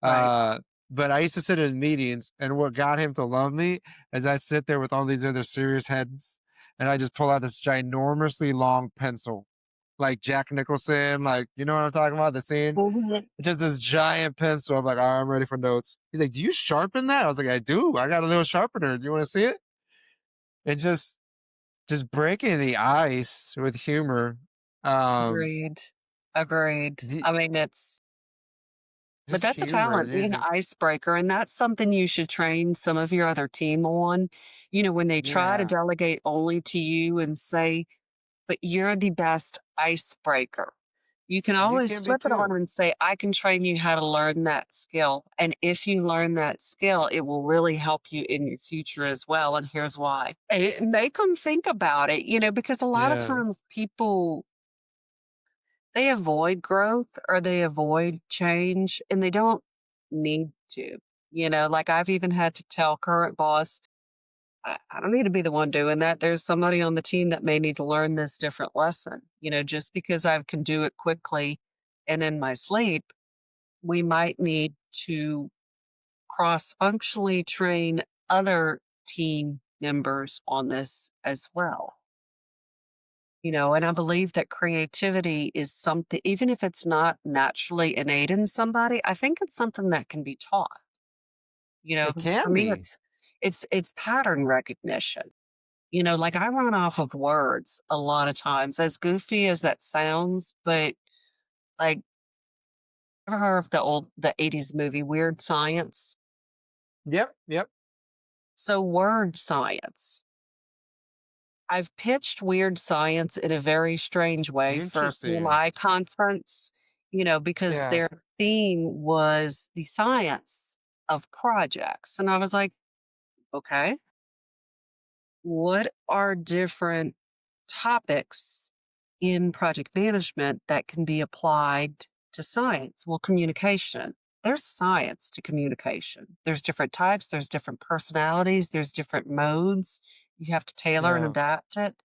right. Uh, but I used to sit in meetings, and what got him to love me is I'd sit there with all these other serious heads, and I just pull out this ginormously long pencil, like Jack Nicholson, like you know what I'm talking about, the scene. Mhm. It's just this giant pencil. I'm like, all right, I'm ready for notes. He's like, do you sharpen that? I was like, I do. I got a little sharpener. Do you want to see it? And just breaking the ice with humor. Um, Agreed. Agreed. the, I mean, but just that's a humor talent, and being an using, icebreaker, and that's something you should train some of your other team on. When they try to yeah. delegate only to you and say, but you're the best icebreaker. You can You always can be flip it on too. and say, I can train you how to learn that skill. And if you learn that skill, it will really help you in your future as well. And here's why. Make them think about it, because a lot of Yeah. times people, they avoid growth or they avoid change and they don't need to. Like I've even had to tell current boss, I don't need to be the one doing that. There's somebody on the team that may need to learn this different lesson. Just because I can do it quickly and in my sleep, we might need to cross functionally train other team members on this as well. And I believe that creativity is something, even if it's not naturally innate in somebody, I think it's something that can be taught. It For can me, be. it's pattern recognition. Like I run off of words a lot of times, as goofy as that sounds, but like, ever heard of the 80s movie Weird Science? Yep, yep. So word science. I've pitched weird science in a very strange way for a Interesting. PMI conference, because Yeah, their theme was the science of projects. And I was like, okay, what are different topics in project management that can be applied to science? Well, communication. There's science to communication. There's different types, there's different personalities, there's different modes. You have to tailor and yeah. adapt it.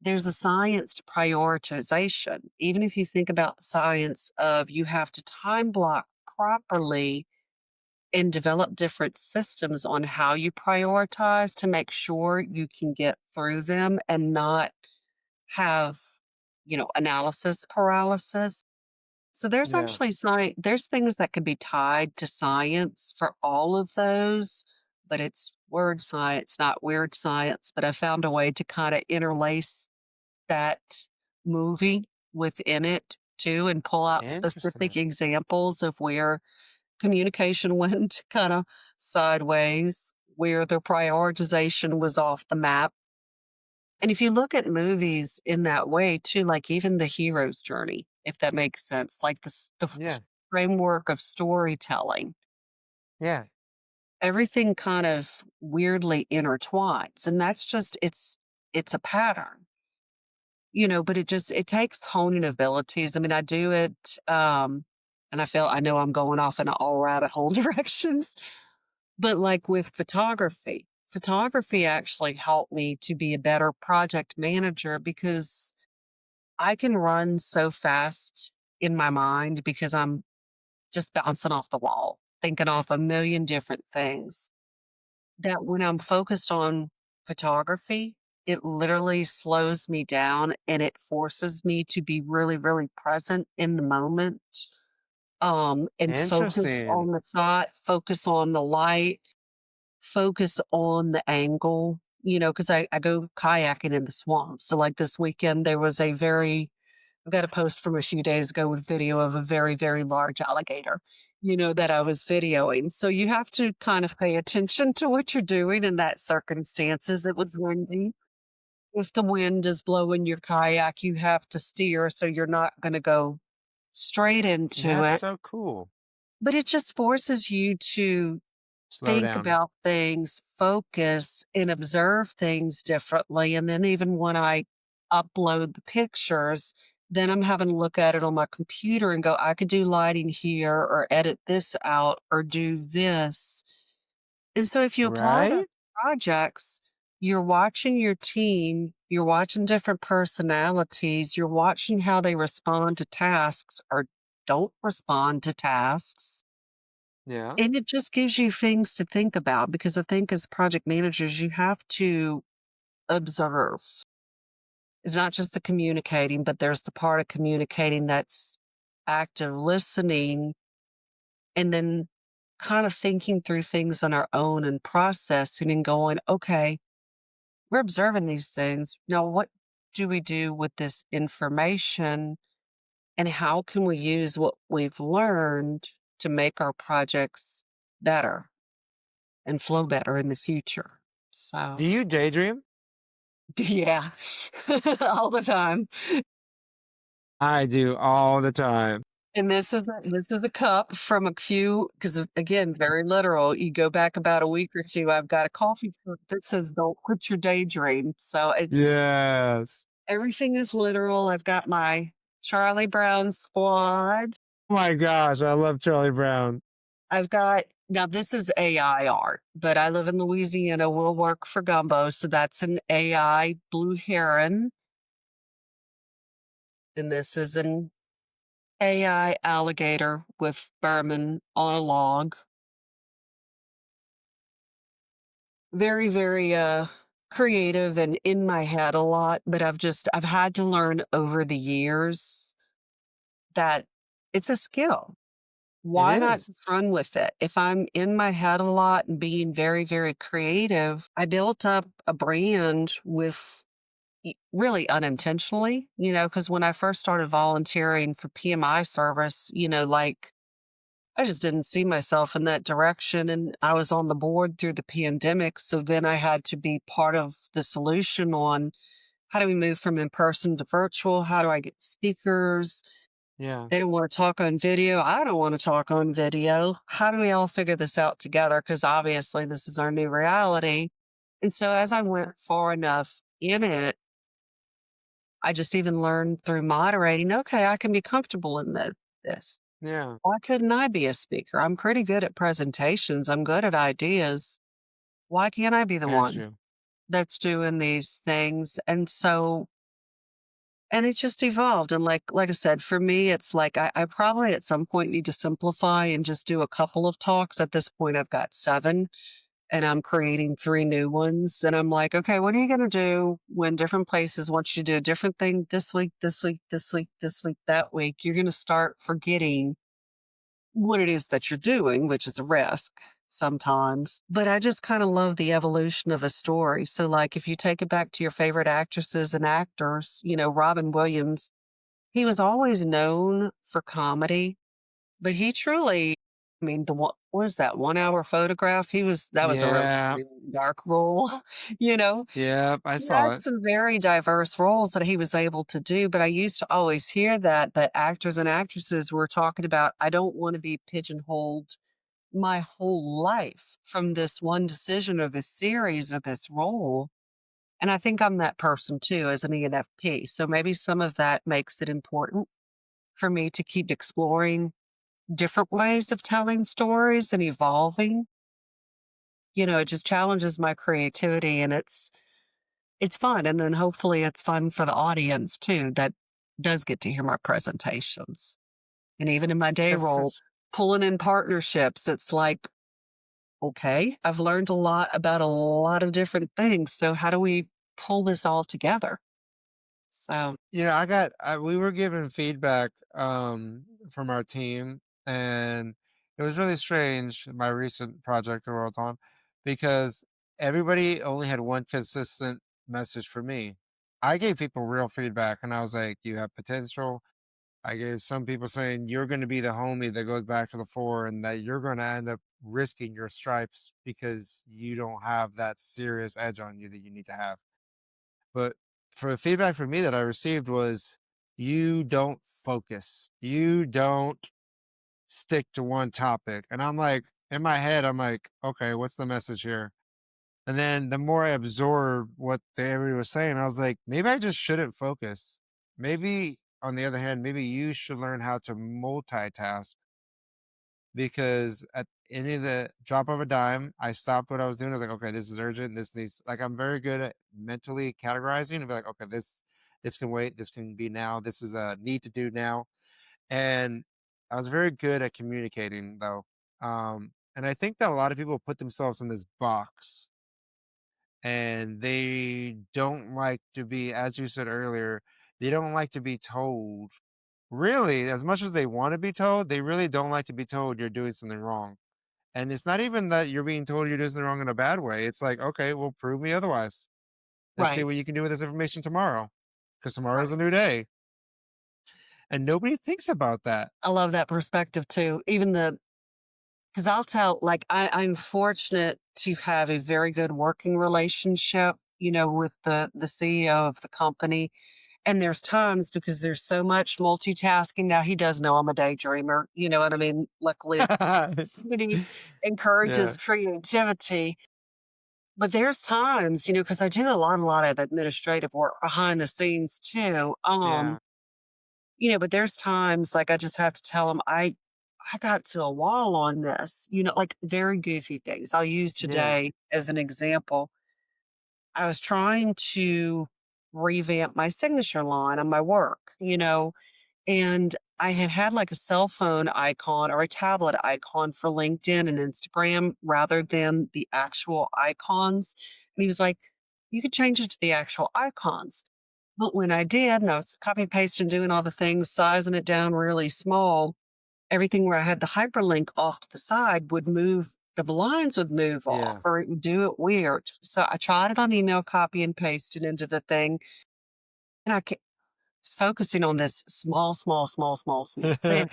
there's a science to prioritization. Even if you think about the science of you have to time block properly and develop different systems on how you prioritize to make sure you can get through them and not have, analysis paralysis. So there's Yeah. actually there's things that could be tied to science for all of those, but it's word science, not weird science. But I found a way to kind of interlace that movie within it too and pull out specific Interesting. examples of where communication went kind of sideways, where the prioritization was off the map. And if you look at movies in that way too, like even the hero's journey, if that makes sense, like Yeah. framework of storytelling, Yeah. everything kind of weirdly intertwines. And that's just it's a pattern, but it takes honing abilities. I mean, I do it and I know I'm going off in all rabbit hole directions, but like with photography actually helped me to be a better project manager because I can run so fast in my mind because I'm just bouncing off the wall, thinking off a million different things that when I'm focused on photography, it literally slows me down and it forces me to be really, really present in the moment, and focus Interesting. on the shot, focus on the light, focus on the angle, because I go kayaking in the swamp. So, like this weekend, there was I got a post from a few days ago with video of a very, very large alligator, that I was videoing. So you have to kind of pay attention to what you're doing in that circumstances. It was windy. If the wind is blowing your kayak, you have to steer so you're not going to go straight into That's it. so cool. But it just forces you to Slow think down. about things, focus, and observe things differently. And then even when I upload the pictures, then I'm having to look at it on my computer and go, I could do lighting here or edit this out or do this. And so if you apply those Right? projects, you're watching your team, you're watching different personalities, you're watching how they respond to tasks or don't respond to tasks, Yeah. and it just gives you things to think about because I think as project managers, you have to observe. It's not just the communicating, but there's the part of communicating that's active listening and then kind of thinking through things on our own and processing and going, okay, we're observing these things. Now, what do we do with this information? And how can we use what we've learned to make our projects better and flow better in the future. Do So, you daydream? yeah, all the time. I do all the time. And this is a cup from a few because again, very literal. You go back about a week or two, I've got a coffee cup that says "Don't quit your daydream." So it's Yes. everything is literal. I've got my Charlie Brown squad. Oh my gosh, I love Charlie Brown. I've got now this is AI art, but I live in Louisiana. We'll work for gumbo, so that's an AI blue heron, and this is an AI alligator with Berman on a log. Very, very creative and in my head a lot, but I've had to learn over the years that it's a skill. It Why not is. just run with it? If I'm in my head a lot and being very, very creative, I built up a brand with really unintentionally, because when I first started volunteering for PMI service, like I just didn't see myself in that direction. And I was on the board through the pandemic. So then I had to be part of the solution on how do we move from in person to virtual? How do I get speakers? Yeah. They don't want to talk on video. I don't want to talk on video. How do we all figure this out together? Because obviously this is our new reality. And so as I went far enough in it, I just even learned through moderating, okay, I can be comfortable in this. Yeah. Why couldn't I be a speaker? I'm pretty good at presentations. I'm good at ideas. Why can't I be the Got one you. that's doing these things? And so And it just evolved, and like I said, for me, it's like I probably at some point need to simplify and just do a couple of talks. At this point, I've got 7, and I'm creating 3 new ones, and I'm like, "Okay, what are you gonna do when different places want you to do a different thing this week, this week, this week, this week, that week?" You're gonna start forgetting what it is that you're doing, which is a risk sometimes. But I just kind of love the evolution of a story. So, like, if you take it back to your favorite actresses and actors, Robin Williams, he was always known for comedy, but he truly, I mean, what was that 1 hour photograph? That was a really, Yeah, really dark role, you know? yeah, I He saw had it. some very diverse roles that he was able to do, but I used to always hear that actors and actresses were talking about, "I don't wanna be pigeonholed my whole life from this one decision or this series or this role." And I think I'm that person too as an ENFP, so maybe some of that makes it important for me to keep exploring different ways of telling stories and evolving. It just challenges my creativity, and it's fun, and then hopefully it's fun for the audience too that does get to hear my presentations. And even in my day It's role, such pulling in partnerships, it's like, okay, I've learned a lot about a lot of different things. So how do we pull this all together? So, we were given feedback, from our team, and it was really strange, my recent project I worked on, because everybody only had one consistent message for me. I gave people real feedback, and I was like, "You have potential." I gave some people saying, "You're gonna be the homie that goes back to the fore, and that you're gonna end up risking your stripes because you don't have that serious edge on you that you need to have." But for the feedback from me that I received was, "You don't focus. You don't stick to one topic." And I'm like, in my head, I'm like, "Okay, what's the message here?" And then the more I absorbed what everybody was saying, I was like, maybe I just shouldn't focus. Maybe, on the other hand, maybe you should learn how to multitask, because at any of the drop of a dime, I stopped what I was doing. I was like, okay, this is urgent. This needs, like, I'm very good at mentally categorizing and be like, okay, this can wait. This can be now. This is a need to do now. And I was very good at communicating though. And I think that a lot of people put themselves in this box, and they don't like to be, as you said earlier, they don't like to be told. Really, as much as they want to be told, they really don't like to be told you're doing something wrong. And it's not even that you're being told you're doing something wrong in a bad way. It's like, okay, well, prove me otherwise. Let's see right. what you can do with this information tomorrow, because tomorrow's Right. a new day. And nobody thinks about that. I love that perspective too. Because I'll tell, like, I'm fortunate to have a very good working relationship, with the CEO of the company. And there's times because there's so much multitasking. Now he does know I'm a daydreamer. You know what I mean? Luckily, he Yeah, encourages creativity. But there's times, because I do a lot of administrative work behind the scenes too. yeah, But there's times like I just have to tell him I got to a wall on this, like very goofy things. I'll use yeah, today as an example. I was trying to revamp my signature line on my work, and I had had like a cell phone icon or a tablet icon for LinkedIn and Instagram rather than the actual icons. And he was like, "You could change it to the actual icons." But when I did, and I was copy pasting, doing all the things, sizing it down really small, everything where I had the hyperlink off to the side would move, the lines would move off yeah. or it would do it weird. So I tried it on email, copy and paste it into the thing. And was focusing on this small, small, small, small, small thing.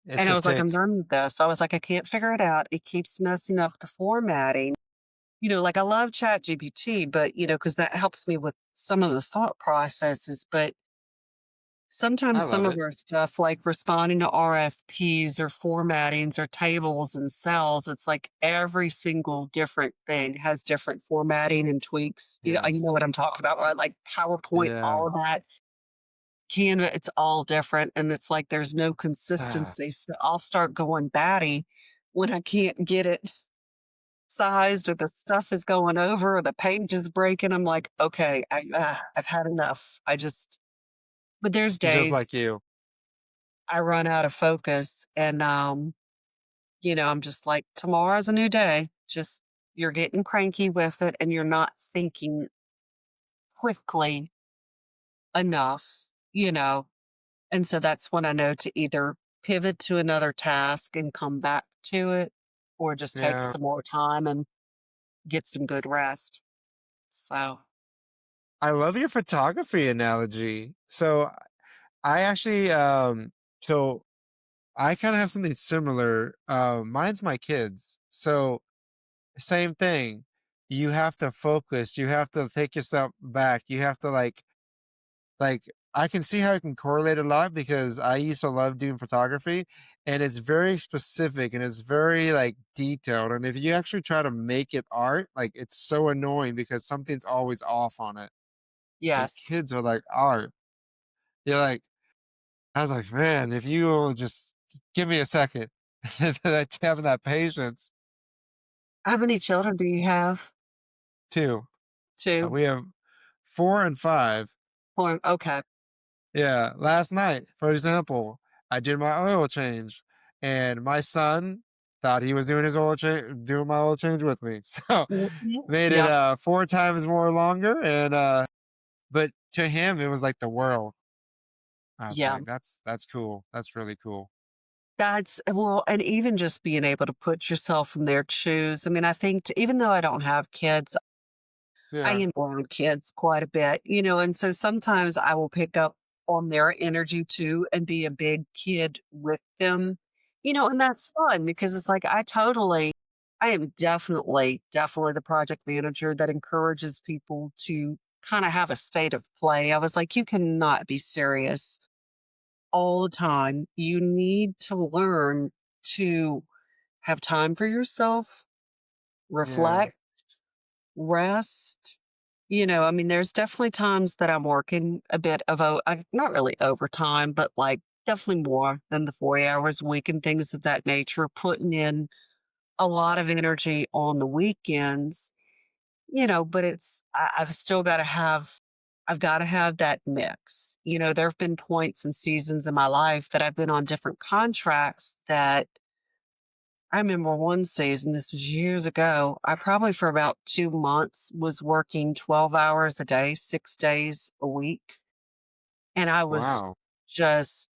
It's And I a was like, I'm tick. done with this. I was like, I can't figure it out. It keeps messing up the formatting. Like I love ChatGPT, but because that helps me with some of the thought processes. But I sometimes some love of it. our stuff, like responding to RFPs or formattings or tables and cells, it's like every single different thing has different formatting and tweaks. You Yes. know what I'm talking about, right? Like PowerPoint, Yeah. all of that. Canva, it's all different. And it's like there's no Ah. consistency. So I'll start going batty when I can't get it sized or the stuff is going over or the page is breaking. I'm like, okay, I've had enough. I just But there's just days like you. I run out of focus and, I'm just like, tomorrow's a new day. Just you're getting cranky with it and you're not thinking quickly enough, you know. And so that's when I know to either pivot to another task and come back to it or just take Yeah. some more time and get some good rest. So, I love your photography analogy. So I actually, so I kind of have something similar. Mine's my kids. So same thing. You have to focus. You have to take yourself back. You have to like I can see how it can correlate a lot because I used to love doing photography and it's very specific and it's very like detailed. And if you actually try to make it art, like it's so annoying because something's always off on it. And yes. kids are like art. You're like, I was like, man, if you will just give me a second, that having that patience How many children do you have? too. 2? We have 4 and 5. Or okay. Yeah, last night, for example, I did my oil change, and my son thought he was doing his doing my oil change with me. So Mhm. made it Yep. 4 times more longer, and but to him it was like the world. I was Yeah. like, that's cool. That's really cool. That's well, and even just being able to put yourself in their shoes. I mean, I think even though I don't have kids, I Yeah, am around kids quite a bit, and so sometimes I will pick up on their energy too and be a big kid with them, and that's fun because it's like I am definitely the project manager that encourages people to kind of have a state of play. I was like, you cannot be serious all the time. You need to learn to have time for yourself, yeah, reflect, rest. I mean, there's definitely times that I'm working a bit of not really overtime, but like definitely more than the 40 hours a week and things of that nature, putting in a lot of energy on the weekends, but I've got to have that mix. There have been points and seasons in my life that I've been on different contracts that I remember one season, this was years ago, I probably for about 2 months was working 12 hours a day, 6 days a week, and I was wow. just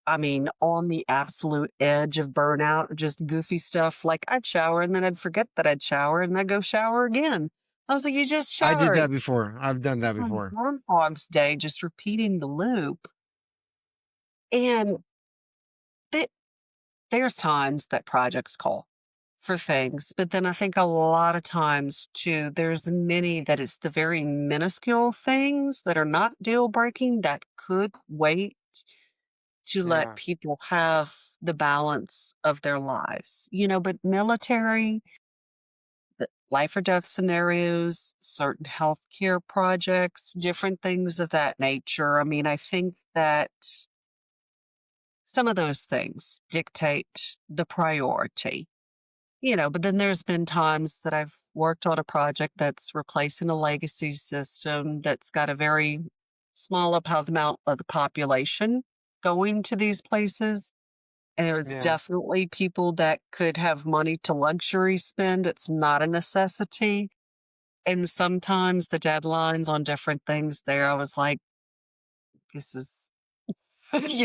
I mean, on the absolute edge of burnout, just goofy stuff, like, I'd shower and then I'd forget that I'd shower and I'd go shower again. I was like, "You just I did showered." that before. I've done that On before. Groundhog's Day, just repeating the loop, and the there's times that projects call for things, but then I think a lot of times too, there's many that it's the very minuscule things that are not deal breaking that could wait to let Yeah, people have the balance of their lives. But military, life or death scenarios, certain healthcare projects, different things of that nature. I mean, I think that some of those things dictate the priority. But then there's been times that I've worked on a project that's replacing a legacy system that's got a very small amount of the population going to these places. And it was yeah. definitely people that could have money to luxury spend. It's not a necessity. And sometimes the deadlines on different things there, I was like, this is, this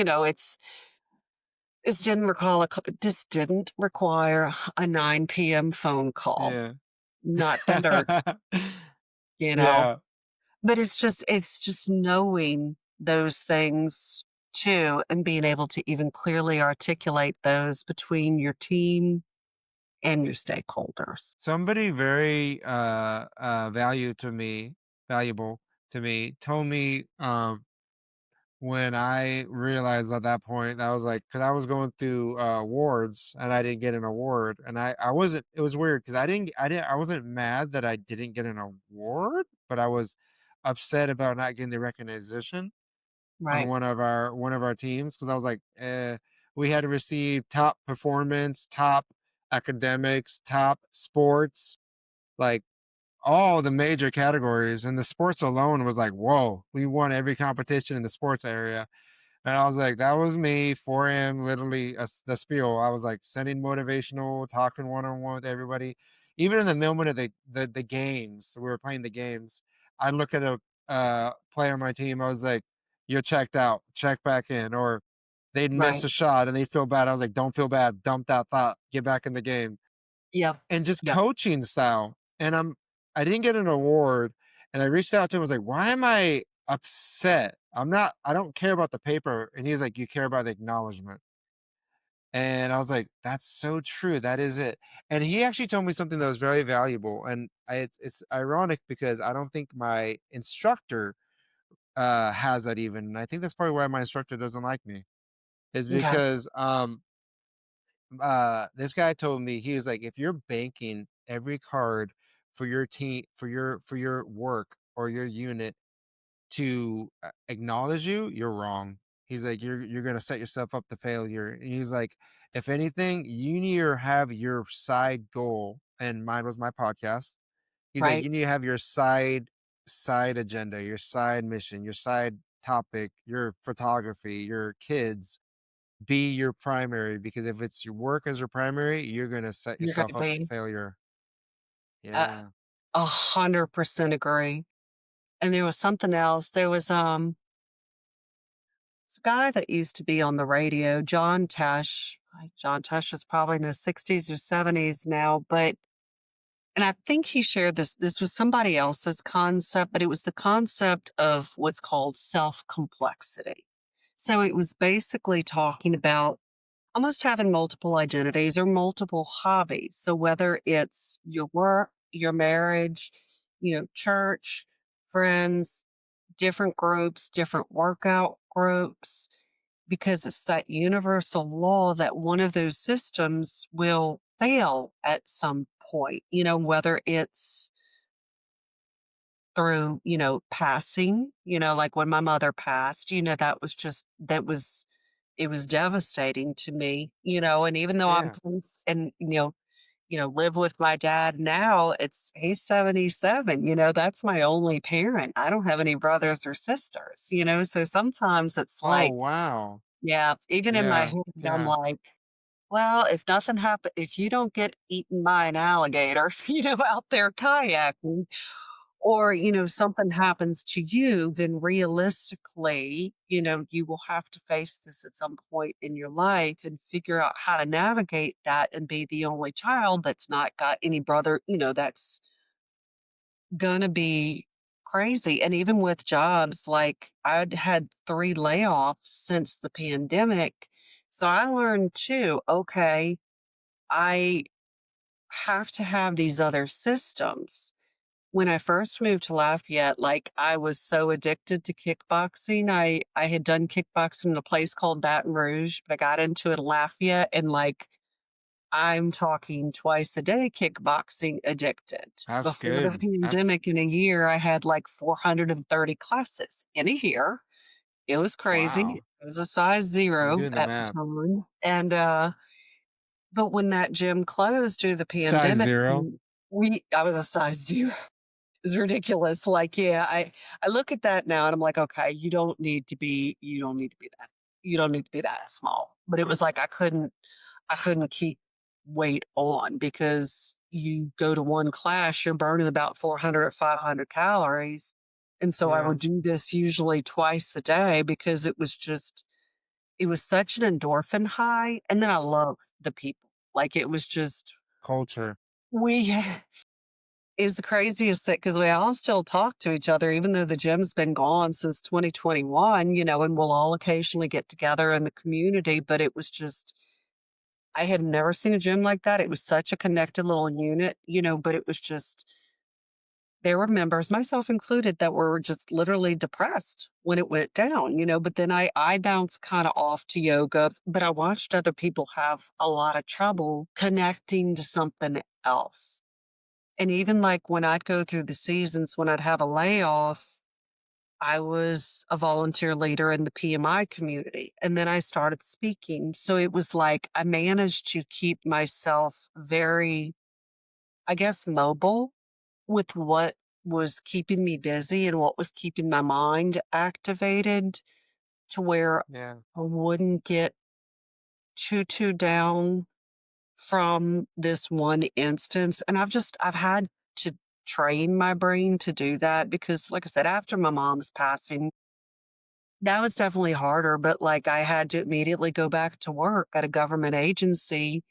didn't require a 9 p.m. phone call. Yeah. Not that you know? Yeah. But it's just knowing those things too and being able to even clearly articulate those between your team and your stakeholders. Somebody very valuable to me told me when I realized at that point I was like cuz I was going through awards and I didn't get an award and I wasn't it was weird cuz I wasn't mad that I didn't get an award, but I was upset about not getting the recognition on Right. one of our teams because I was like, we had to receive top performance, top academics, top sports, like all the major categories, and the sports alone was like, whoa, we won every competition in the sports area. And I was like, that was me, 4 a.m., literally the spiel. I was like sending motivational, talking one on one with everybody. Even in the moment of the games, we were playing the games. I look at a player on my team. I was like, "You're checked out. Check back in." Or they'd miss Right. a shot and they feel bad. I was like, "Don't feel bad. Dump that thought. Get back in the game." Yep. And just Yep. coaching style. And I didn't get an award, and I reached out to him, I was like, "Why am I upset? I don't care about the paper." And he was like, "You care about the acknowledgement." And I was like, "That's so true. That is it." And he actually told me something that was very valuable. And it's ironic because I don't think my instructor has that even. And I think that's probably why my instructor doesn't like me. Is Okay. because this guy told me, he was like, if you're banking every card for your team, for your work or your unit to acknowledge you, you're wrong. He's like, you're gonna set yourself up to failure. And he's like, if anything, you need to have your side goal, and mine was my podcast. He's like, Right. you need to have your side agenda, your side mission, your side topic, your photography, your kids be your primary, because if it's your work as your primary, you're gonna set You're going yourself to up for be failure. uh, Yeah. 100% agree. And there was something else. There was this guy that used to be on the radio, John Tesh. Like John Tesh is probably in his 60s or 70s now, but and I think he shared this. This was somebody else's concept, but it was the concept of what's called self complexity. So it was basically talking about almost having multiple identities or multiple hobbies. So whether it's your work, your marriage, church, friends, different groups, different workout groups, because it's that universal law that one of those systems will fail at some point, whether it's through, passing, like when my mother passed, it was devastating to me, and even though I'm Yeah. close and, live with my dad now, he's 77, that's my only parent. I don't have any brothers or sisters, so sometimes it's Oh, like, wow. yeah, even in my Yeah. head, I'm Yeah. like, well, if nothing happen if you don't get eaten by an alligator, out there kayaking, or, something happens to you, then realistically, you will have to face this at some point in your life and figure out how to navigate that and be the only child that's not got any brother, that's gonna be crazy. And even with jobs, like I'd had 3 layoffs since the pandemic. So I learned too, okay, I have to have these other systems. When I first moved to Lafayette, like, I was so addicted to kickboxing. I had done kickboxing in a place called Baton Rouge, but I got into it in Lafayette and, like, I'm talking twice a day kickboxing addicted. That's Before the good. That's pandemic, in a year, I had, like, 430 classes in a year. It was crazy. wow. I was a size I'm 0 doing the at the math. time, and, but when that gym closed due to the Size pandemic, 0. I was a size 0. Is ridiculous. Like, yeah, I look at that now and I'm like, okay, you don't need to be that. You don't need to be that small. But it was like I couldn't keep weight on because you go to one class, you're burning about 400 or 500 calories. And so I Yeah. would do this usually twice a day because it was such an endorphin high. And then I love the people. Like it was just, Culture. we it was the craziest thing because we all still talk to each other, even though the gym's been gone since 2021, and we'll all occasionally get together in the community. But it was just, I had never seen a gym like that. It was such a connected little unit, but it was just, there were members, myself included, that were just literally depressed when it went down, but then I bounced kind of off to yoga, but I watched other people have a lot of trouble connecting to something else. And even like when I'd go through the seasons when I'd have a layoff, I was a volunteer leader in the PMI community. And then I started speaking. So it was like I managed to keep myself very, I guess, mobile with what was keeping me busy and what was keeping my mind activated to where Yeah. I wouldn't get too down from this one instance. And I've had to train my brain to do that because, like I said, after my mom's passing, that was definitely harder. But like I had to immediately go back to work at a government agency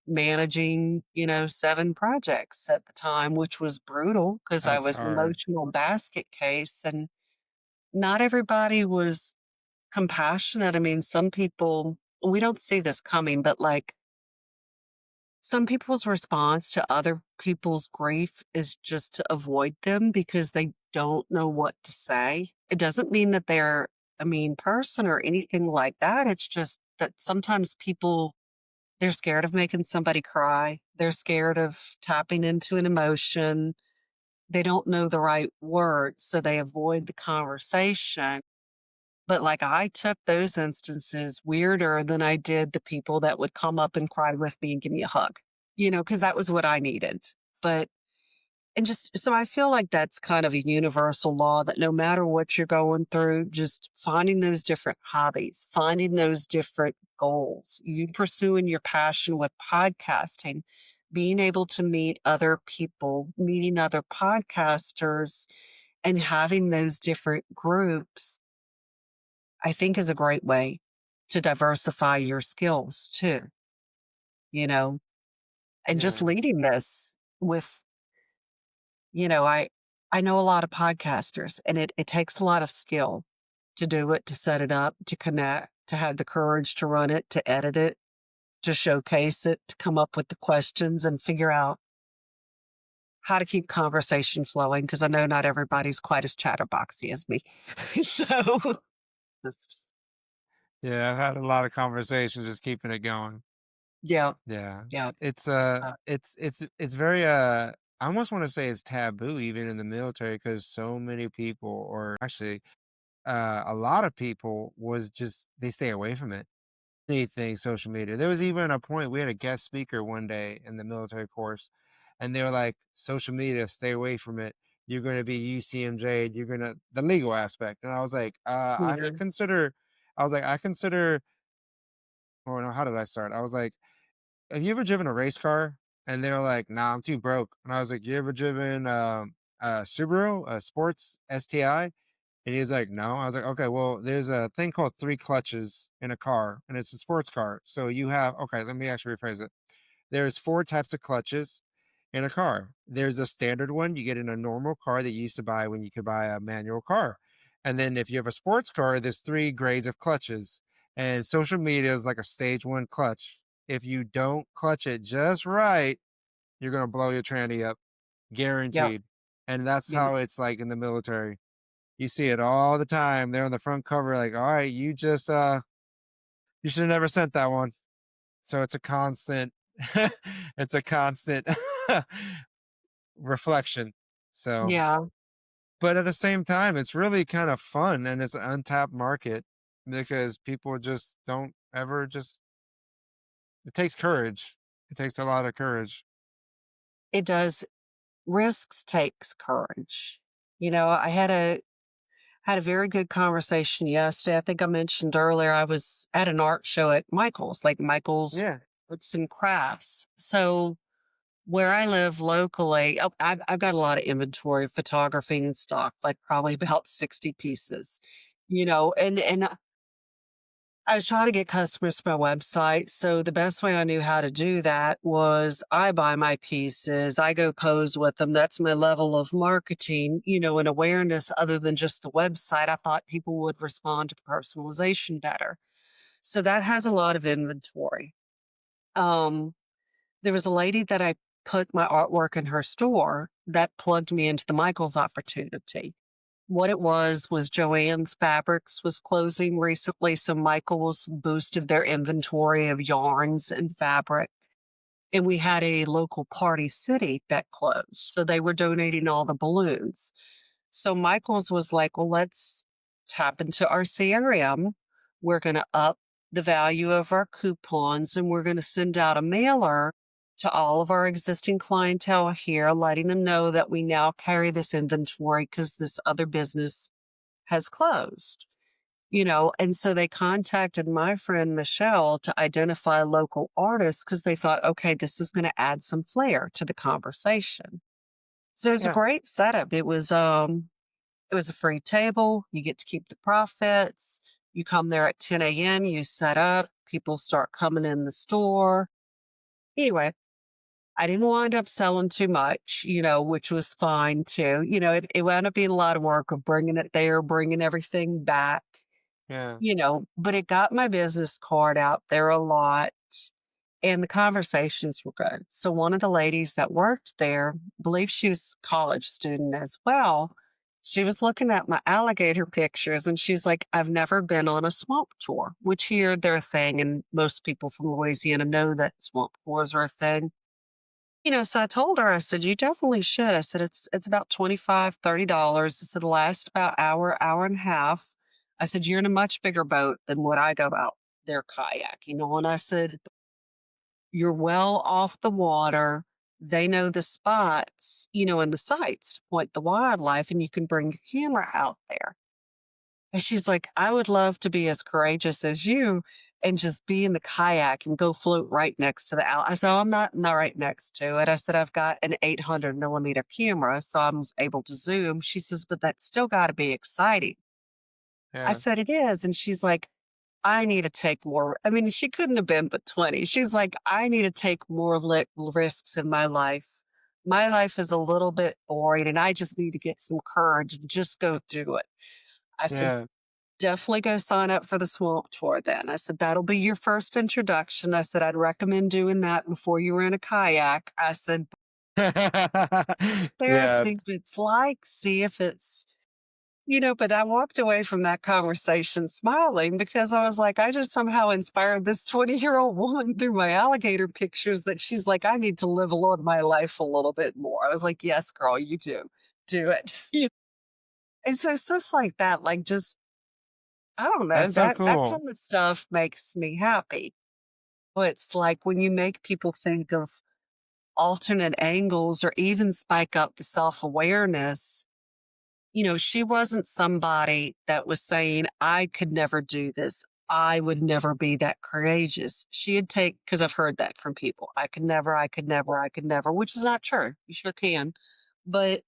managing, 7 projects at the time, which was brutal because I That's was an hard. emotional basket case and not everybody was compassionate. I mean, some people, we don't see this coming, but like some people's response to other people's grief is just to avoid them because they don't know what to say. It doesn't mean that they're a mean person or anything like that. It's just that sometimes people, they're scared of making somebody cry. They're scared of tapping into an emotion. They don't know the right words, so they avoid the conversation. But, like, I took those instances weirder than I did the people that would come up and cry with me and give me a hug, because that was what I needed. But and just so I feel like that's kind of a universal law that no matter what you're going through, just finding those different hobbies, finding those different goals, you pursuing your passion with podcasting, being able to meet other people, meeting other podcasters, and having those different groups, I think is a great way to diversify your skills too, you know, and just Yeah. leading this with I know a lot of podcasters, and it takes a lot of skill to do it, to set it up, to connect, to have the courage to run it, to edit it, to showcase it, to come up with the questions and figure out how to keep conversation flowing. Because I know not everybody's quite as chatterboxy as me. So, just Yeah, I've had a lot of conversations just keeping it going. yeah, Yeah. yeah. It's, Uh, it's very, I almost wanna say it's taboo even in the military because so many people or actually, a lot of people was just they stay away from it. Anything social media. There was even a point we had a guest speaker one day in the military course, and they were like, "Social media, stay away from it. You're gonna be UCMJ, you're gonna" the legal aspect, and I was like, I yeah, consider" I was like, "I consider" or no, how did I start? I was like, "Have you ever driven a race car?" And they were like, "Nah, I'm too broke." And I was like, "You ever driven, a Subaru, a sports STI?" And he was like, "No." I was like, "Okay, well, there's a thing called 3 clutches in a car, and it's a sports car. So you have" okay, let me actually rephrase it. There's 4 types of clutches in a car. There's a standard one you get in a normal car that you used to buy when you could buy a manual car. And then if you have a sports car, there's 3 grades of clutches. And social media is like a stage 1 clutch. If you don't clutch it just right, you're gonna blow your tranny up, yep, guaranteed. And that's yep, how it's like in the military. You see it all the time. They're on the front cover like, "All right, you just, you should have never sent that one." So it's a constant it's a constant reflection. So, yeah. but at the same time, it's really kind of fun and it's an untapped market because people just don't ever just it takes courage. It takes a lot of courage. It does. Risks takes courage. I had a very good conversation yesterday. I think I mentioned earlier I was at an art show at Michael's, like Michael's Yeah. Arts and Crafts. So where I live locally, I've got a lot of inventory of photography and stock, like probably about 60 pieces, and I was trying to get customers to my website. So the best way I knew how to do that was I buy my pieces, I go pose with them. That's my level of marketing, and awareness other than just the website. I thought people would respond to the personalization better. So that has a lot of inventory. Um, there was a lady that I put my artwork in her store that plugged me into the Michaels opportunity. What it was Joann's Fabrics was closing recently, so Michaels boosted their inventory of yarns and fabric, and we had a local party city that closed, so they were donating all the balloons. So Michaels was like, "Well, let's tap into our CRM. We're gonna up the value of our coupons, and we're gonna send out a mailer to all of our existing clientele here, letting them know that we now carry this inventory because this other business has closed. And so they contacted my friend Michelle to identify local artists because they thought, okay, this is going to add some flair to the conversation. So it was a Yeah. great setup. It was a free table. You get to keep the profits. You come there at 10 a.m., you set up, people start coming in the store. Anyway, I didn't wind up selling too much, which was fine too. It wound up being a lot of work of bringing it there, bringing everything back, Yeah. but it got my business card out there a lot and the conversations were good. So one of the ladies that worked there, I believe she was a college student as well. She was looking at my alligator pictures and she's like, I've never been on a swamp tour, which here they're a thing. And most people from Louisiana know that swamp tours are a thing. So I told her, I said, you definitely should. I said, it's about $25, $30. I said, it'll last about hour and a half. I said, you're in a much bigger boat than what I go out there kayak. And I said, you're well off the water. They know the spots, and the sites to point the wildlife, and you can bring your camera out there. And she's like, I would love to be as courageous as you and just be in the kayak and go float right next to the owl. I said, oh, I'm not right next to it. I said, I've got an 800 millimeter camera, so I'm able to zoom. She says, but that's still got to be exciting. I Yeah. said, it is. And she's like, I need to take more. I mean, she couldn't have been but 20. She's like, I need to take more risks in my life. My life is a little bit boring and I just need to get some courage and just go do it. I said, Yeah. definitely go sign up for the swamp tour then. I said, that'll be your first introduction. I said, I'd recommend doing that before you rent a kayak. I said, there, Yeah. see what it's like, see if it's but I walked away from that conversation smiling because I was like, I just somehow inspired this 20-year-old woman through my alligator pictures that she's like, I need to live a lot of my life a little bit more. I was like, yes, girl, you do. Do it. And so stuff like that, like just, I don't know, That's so that cool. kind of stuff makes me happy. But it's like when you make people think of alternate angles or even spike up the self awareness. She wasn't somebody that was saying, I could never do this. I would never be that courageous. She'd take, because I've heard that from people. I could never, I could never, I could never, which is not true. You sure can. But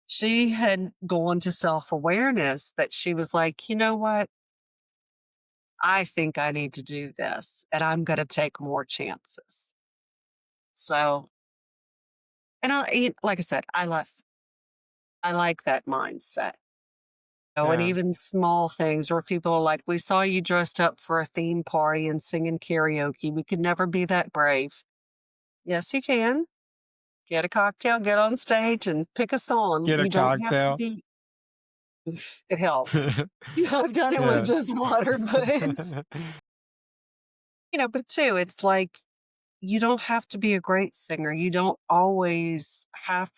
she had gone to self awareness that she was like, you know what? I think I need to do this and I'm going to take more chances. So, and like I said, I like that mindset. And Yeah. even small things where people are like, we saw you dressed up for a theme party and singing karaoke. We could never be that brave. Yes, you can. Get a cocktail, get on stage and pick a song. Get a You don't have to cocktail. be, it helps. I've done it with Yeah. just water, but too, it's like you don't have to be a great singer. You don't always have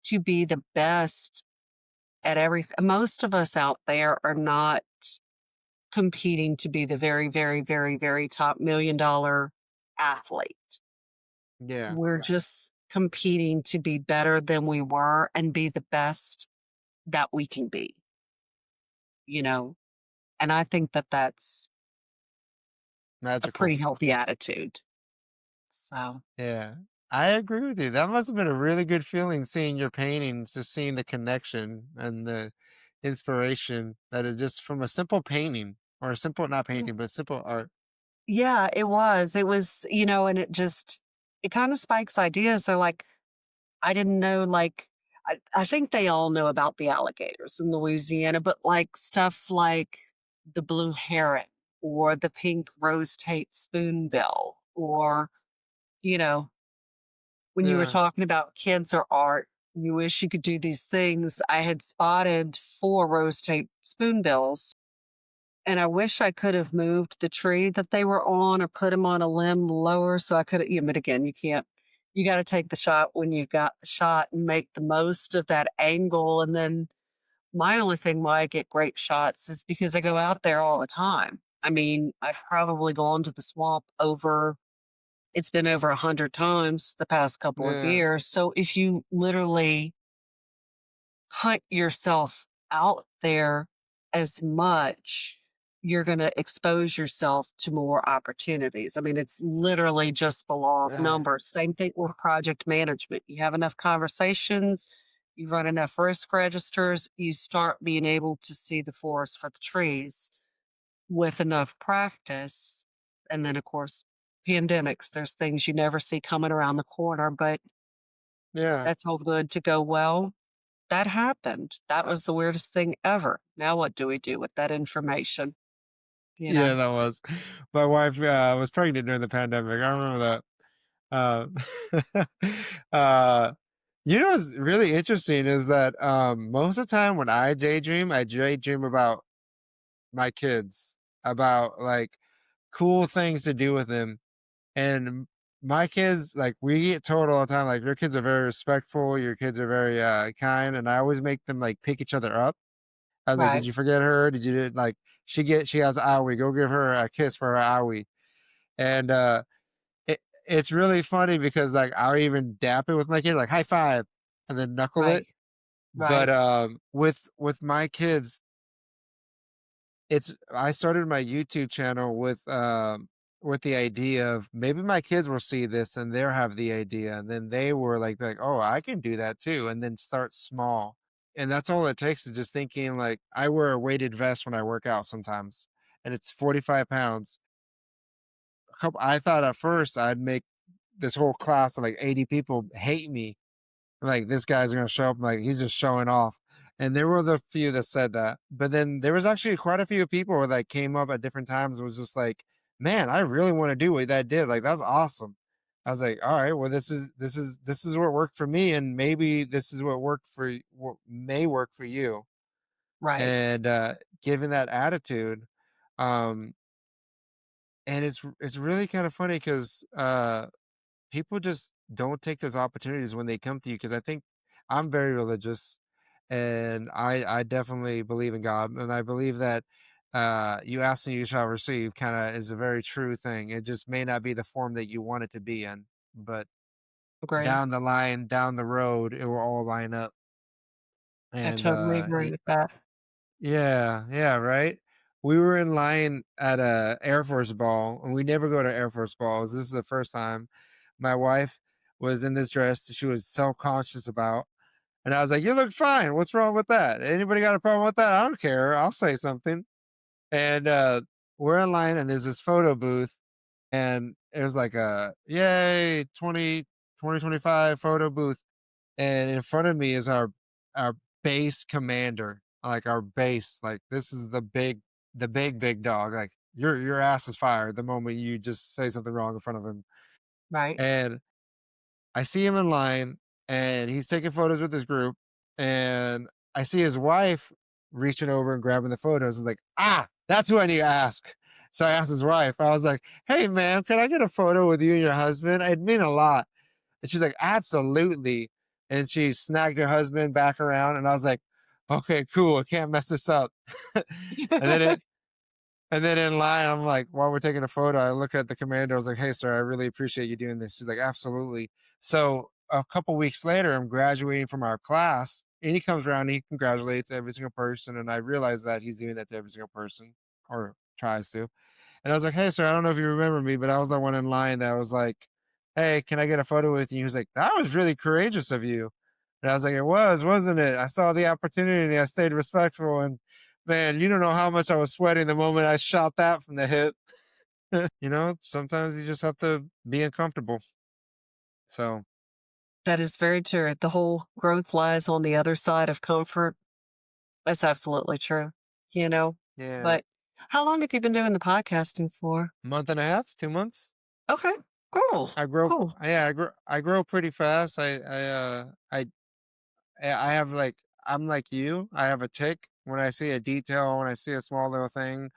to be the best at everything. Most of us out there are not competing to be the very, very, very, very top $1 million athlete. Yeah. We're just competing to be better than we were and be the best that we can be, you know? And I think that that's a Magical. pretty healthy attitude. So, Yeah. I agree with you. That must have been a really good feeling seeing your paintings, just seeing the connection and the inspiration that it just from a simple painting or a simple not yeah, painting, but simple art. yeah, it was. It was, and it kind of spikes ideas. So, like, I didn't know, like, I think they all know about the alligators in Louisiana, but like stuff like the blue heron or the pink rose Tate spoonbill, or, you know, when you were Yeah. talking about kids or art, you wish you could do these things. I had spotted 4 rose Tate spoonbills, and I wish I could have moved the tree that they were on or put them on a limb lower so I could have, but again, you can't. You got to take the shot when you got the shot and make the most of that angle. And then my only thing why I get great shots is because I go out there all the time. I mean, I've probably gone to the swamp over it's been over 100 times the past couple of Yeah. years. So if you literally put yourself out there as much, you're going to expose yourself to more opportunities. I mean, it's literally just the law of Yeah. numbers. Same thing with project management. You have enough conversations, you run enough risk registers, you start being able to see the forest for the trees with enough practice. And then, of course, pandemics, there's things you never see coming around the corner, but Yeah. that's all good to go well. That happened. That was the weirdest thing ever. Now what do we do with that information? You know? Yeah, that was. My wife, was pregnant during the pandemic, I remember that. Uh, you know what's really interesting is that, most of the time when I daydream about my kids, about, like, cool things to do with them, and my kids, like, we get told all the time, like, "Your kids are very respectful, your kids are very, kind," and I always make them, like, pick each other up. I was like, "Did Right, you forget her? Did you like she has owie, go give her a kiss for her owie." And, it it's really funny because, like, I'll even dap it with my kid, like, "High five," and then knuckle it. right, But, right, with my kids, it's I started my YouTube channel with the idea of maybe my kids will see this and they'll have the idea, and then they were like, "Oh, I can do that too," and then start small. And that's all it takes is just thinking like I wear a weighted vest when I work out sometimes, and it's 45 pounds. I thought at first I'd make this whole class of like 80 people hate me. Like this guy's gonna show up, like he's just showing off. And there were the few that said that. But then there was actually quite a few people that came up at different times, was just like, man, I really want to do what that did. Like that's awesome. I was like, all right, well, this is what worked for me, and maybe this is what may work for you. right. And given that attitude, um, and it's really kind of funny because people just don't take those opportunities when they come to you, because I think I'm very religious, and I definitely believe in God, and I believe that you ask and you shall receive kind of is a very true thing. It just may not be the form that you want it to be in, but Agree. down the line, down the road, it will all line up. I And totally agree with that. yeah, yeah, right. We were in line at a Air Force ball, and we never go to Air Force balls. This is the first time. My wife was in this dress that she was self-conscious about, and I was like, "You look fine. What's wrong with that? Anybody got a problem with that? I don't care. I'll say something." And we're in line, and there's this photo booth, and it was like a yay 2025 photo booth, and in front of me is our base commander, like our base, like this is the big dog. Like your ass is fired the moment you just say something wrong in front of him. Right. And I see him in line, and he's taking photos with his group, and I see his wife reaching over and grabbing the photos. I was like, that's who I need to ask. So I asked his wife. I was like, "Hey, ma'am, can I get a photo with you and your husband? It'd mean a lot." And she's like, "Absolutely." And she snagged her husband back around, and I was like, "Okay, cool. I can't mess this up." and then it and then in line, I'm like, while we're taking a photo, I look at the commander. I was like, "Hey, sir, I really appreciate you doing this." She's like, "Absolutely." So a couple weeks later, I'm graduating from our class, and he comes around, and he congratulates every single person, and I realize that he's doing that to every single person, or tries to. And I was like, "Hey, sir, I don't know if you remember me, but I was the one in line that was like, 'Hey, can I get a photo with you?'" He was like, "That was really courageous of you." And I was like, "It was, wasn't it? I saw the opportunity. I stayed respectful. And man, you don't know how much I was sweating the moment I shot that from the hip." Sometimes you just have to be uncomfortable. So, That is very true. The whole growth lies on the other side of comfort. That's absolutely true, you know? yeah, But how long have you been doing the podcasting for? month and a half, 2 months. Okay, cool, I grow, cool. yeah, I grow pretty fast. I have like I'm like you. I have a tick when I see a detail, when I see a small little thing.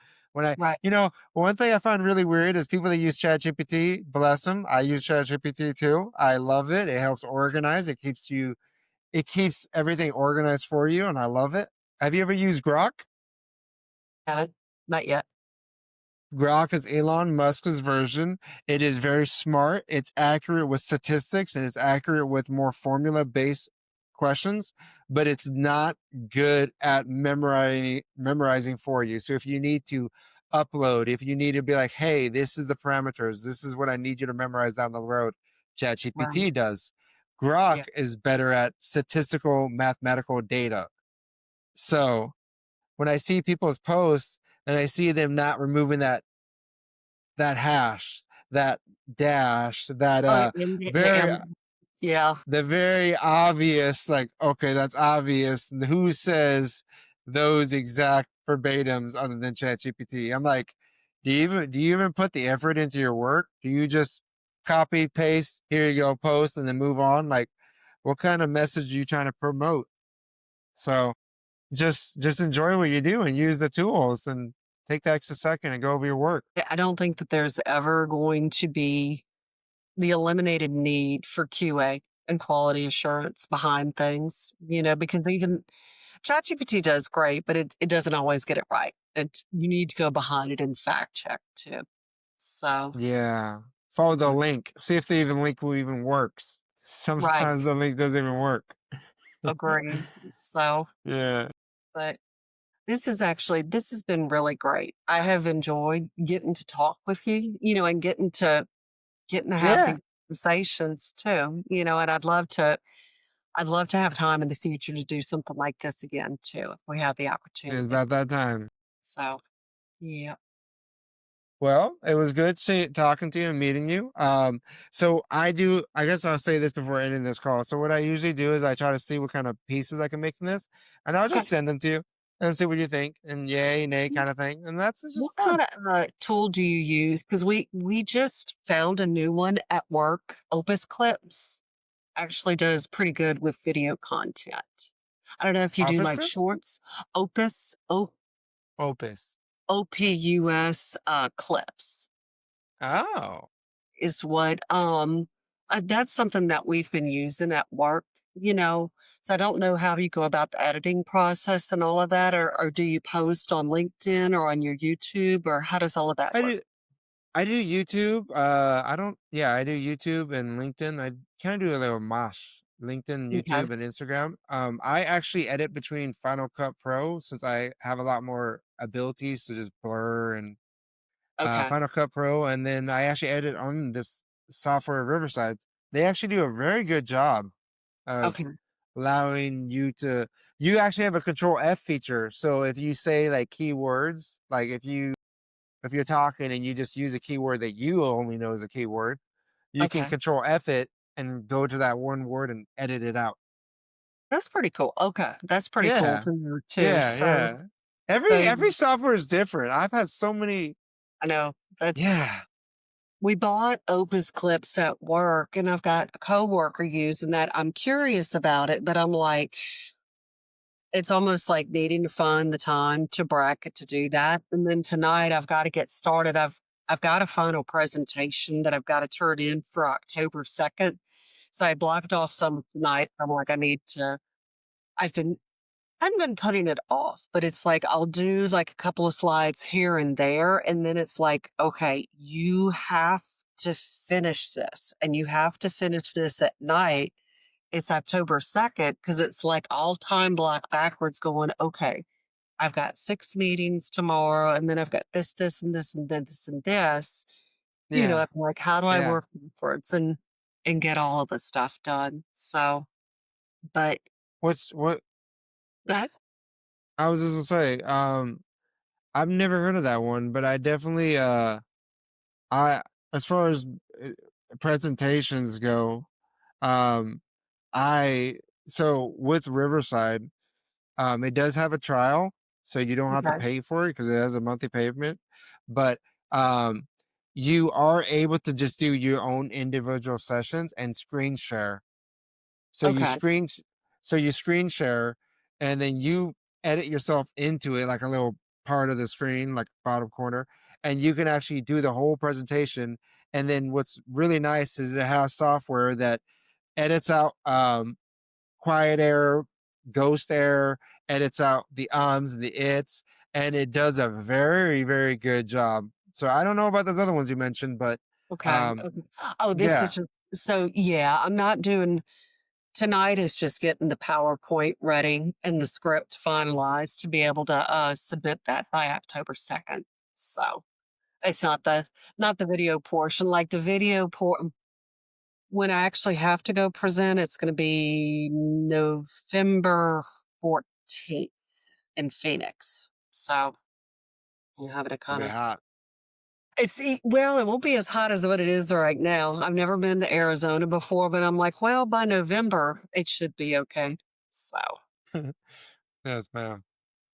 Right. One thing I find really weird is people that use ChatGPT. Bless them. I use ChatGPT too. I love it. It helps organize. It keeps everything organized for you, and I love it. Have you ever used Grok? Haven't. Not yet. Grok is Elon Musk's version. It is very smart. It's accurate with statistics and it's accurate with more formula based questions, but it's not good at memorizing for you. So if you need to upload, if you need to be like, hey, this is the parameters, this is what I need you to memorize down the road, Right. ChatGPT does. Grok Yeah. is better at statistical mathematical data. So when I see people's posts and I see them not removing that hash, that dash, that Oh, and the very yeah. the very obvious, like, okay, that's obvious. Who says those exact verbatims other than ChatGPT? I'm like, do you even put the effort into your work? Do you just copy, paste, here you go, post, and then move on? Like, what kind of message are you trying to promote? So just enjoy what you do and use the tools and take the extra second and go over your work. I don't think that there's ever going to be the eliminated need for QA and quality assurance behind things, because even ChatGPT does great, but it doesn't always get it right. And you need to go behind it and fact check too. So, Yeah. Follow the but link. See if the even link will even works. right, Sometimes the link doesn't even work. agree. So, Yeah. but this has been really great. I have enjoyed getting to talk with you, and getting to have Yeah. these conversations too, and I'd love to have time in the future to do something like this again too, if we have the It's opportunity. about that time. So, yeah. Well, it was good talking to you and meeting you. So I guess I'll say this before ending this call. So what I usually do is I try to see what kind of pieces I can make from this, and I'll Okay. just send them to you and see what you think and yay, nay kind of thing. And that's it's just What fun. kind of tool do you use? Because we just found a new one at work. Opus Clips actually does pretty good with video content. I don't know if you do Office like clips? shorts. Opus Opus. OPUS clips Oh. is what that's something that we've been using at work. So I don't know how you go about the editing process and all of that, or do you post on LinkedIn or on your YouTube, or how does all of that I work? do I do YouTube. I don't. Yeah, I do YouTube and LinkedIn. I kind of do a little mash. LinkedIn, Okay. YouTube, and Instagram. I actually edit between Final Cut Pro since I have a lot more abilities to just blur and Okay. Final Cut Pro, and then I actually edit on this software Riverside. They actually do a very good job of Okay. allowing you to. You actually have a Control F feature, so if you say like keywords, like if you're talking and you just use a keyword that you only know is a keyword, you can Okay. control F it and go to that one word and edit it out. That's pretty cool. Okay. That's pretty cool Yeah. to know too. Yeah, So, yeah. so Every software is different. I've had so many. I know that's Yeah. we bought Opus Clips at work, and I've got a coworker using that. I'm curious about it, but I'm like, it's almost like needing to find the time to bracket to do that. And then tonight I've got to get started. I've got a final presentation that I've got to turn in for October 2nd. So I blocked off some tonight. I'm like, I've been I've been putting it off, but it's like I'll do like a couple of slides here and there. And then it's like, okay, you have to finish this and you have to finish this at night. It's October 2nd because it's like all time block backwards going, okay, I've got 6 meetings tomorrow and then I've got this, and this, and then this and this. Yeah. I'm like, how do I Yeah. work backwards and get all of the stuff done? So, but What that I was just gonna say, I've never heard of that one, but I definitely I as far as uh, presentations go, um I so with Riverside, it does have a trial, so you don't have to okay, pay for it because it has a monthly payment, but, um, you are able to just do your own individual sessions and screen share. So you okay, screen sh so you screen share, and then you edit yourself into it like a little part of the screen, like bottom corner, and you can actually do the whole presentation, and then what's really nice is it has software that edits out, quiet air, ghost air, edits out the ums and the its, and it does a very, very good job. So I don't know about those other ones you mentioned, but Okay, um, okay. Oh, this is yeah, just so yeah, I'm not doing tonight is just getting the PowerPoint ready and the script finalized to be able to, submit that by October 2nd. So, it's not the video portion, like, the video when I actually have to go present, it's gonna be November 14th in Phoenix. So, you have to it'll be kinda hot. well, it won't be as hot as what it is right now. I've never been to Arizona before, but I'm like, well, by November, it should be okay. So, Yes, ma'am.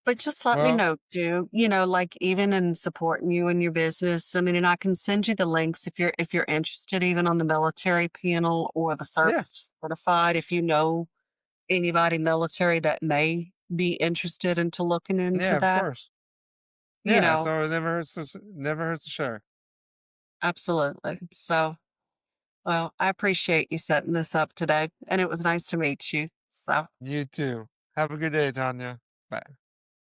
but just let me Well, know too, like even in supporting you in your business. I mean, and I can send you the links if you're interested, even on the military panel or the yeah, service to certified. If you know anybody military that may be interested into looking into yeah, of that, course. you Yeah, it's know, always never hurts to share. absolutely. So, well, I appreciate you setting this up today, and it was nice to meet you. So, You too. Have a good day, Tanya. Bye.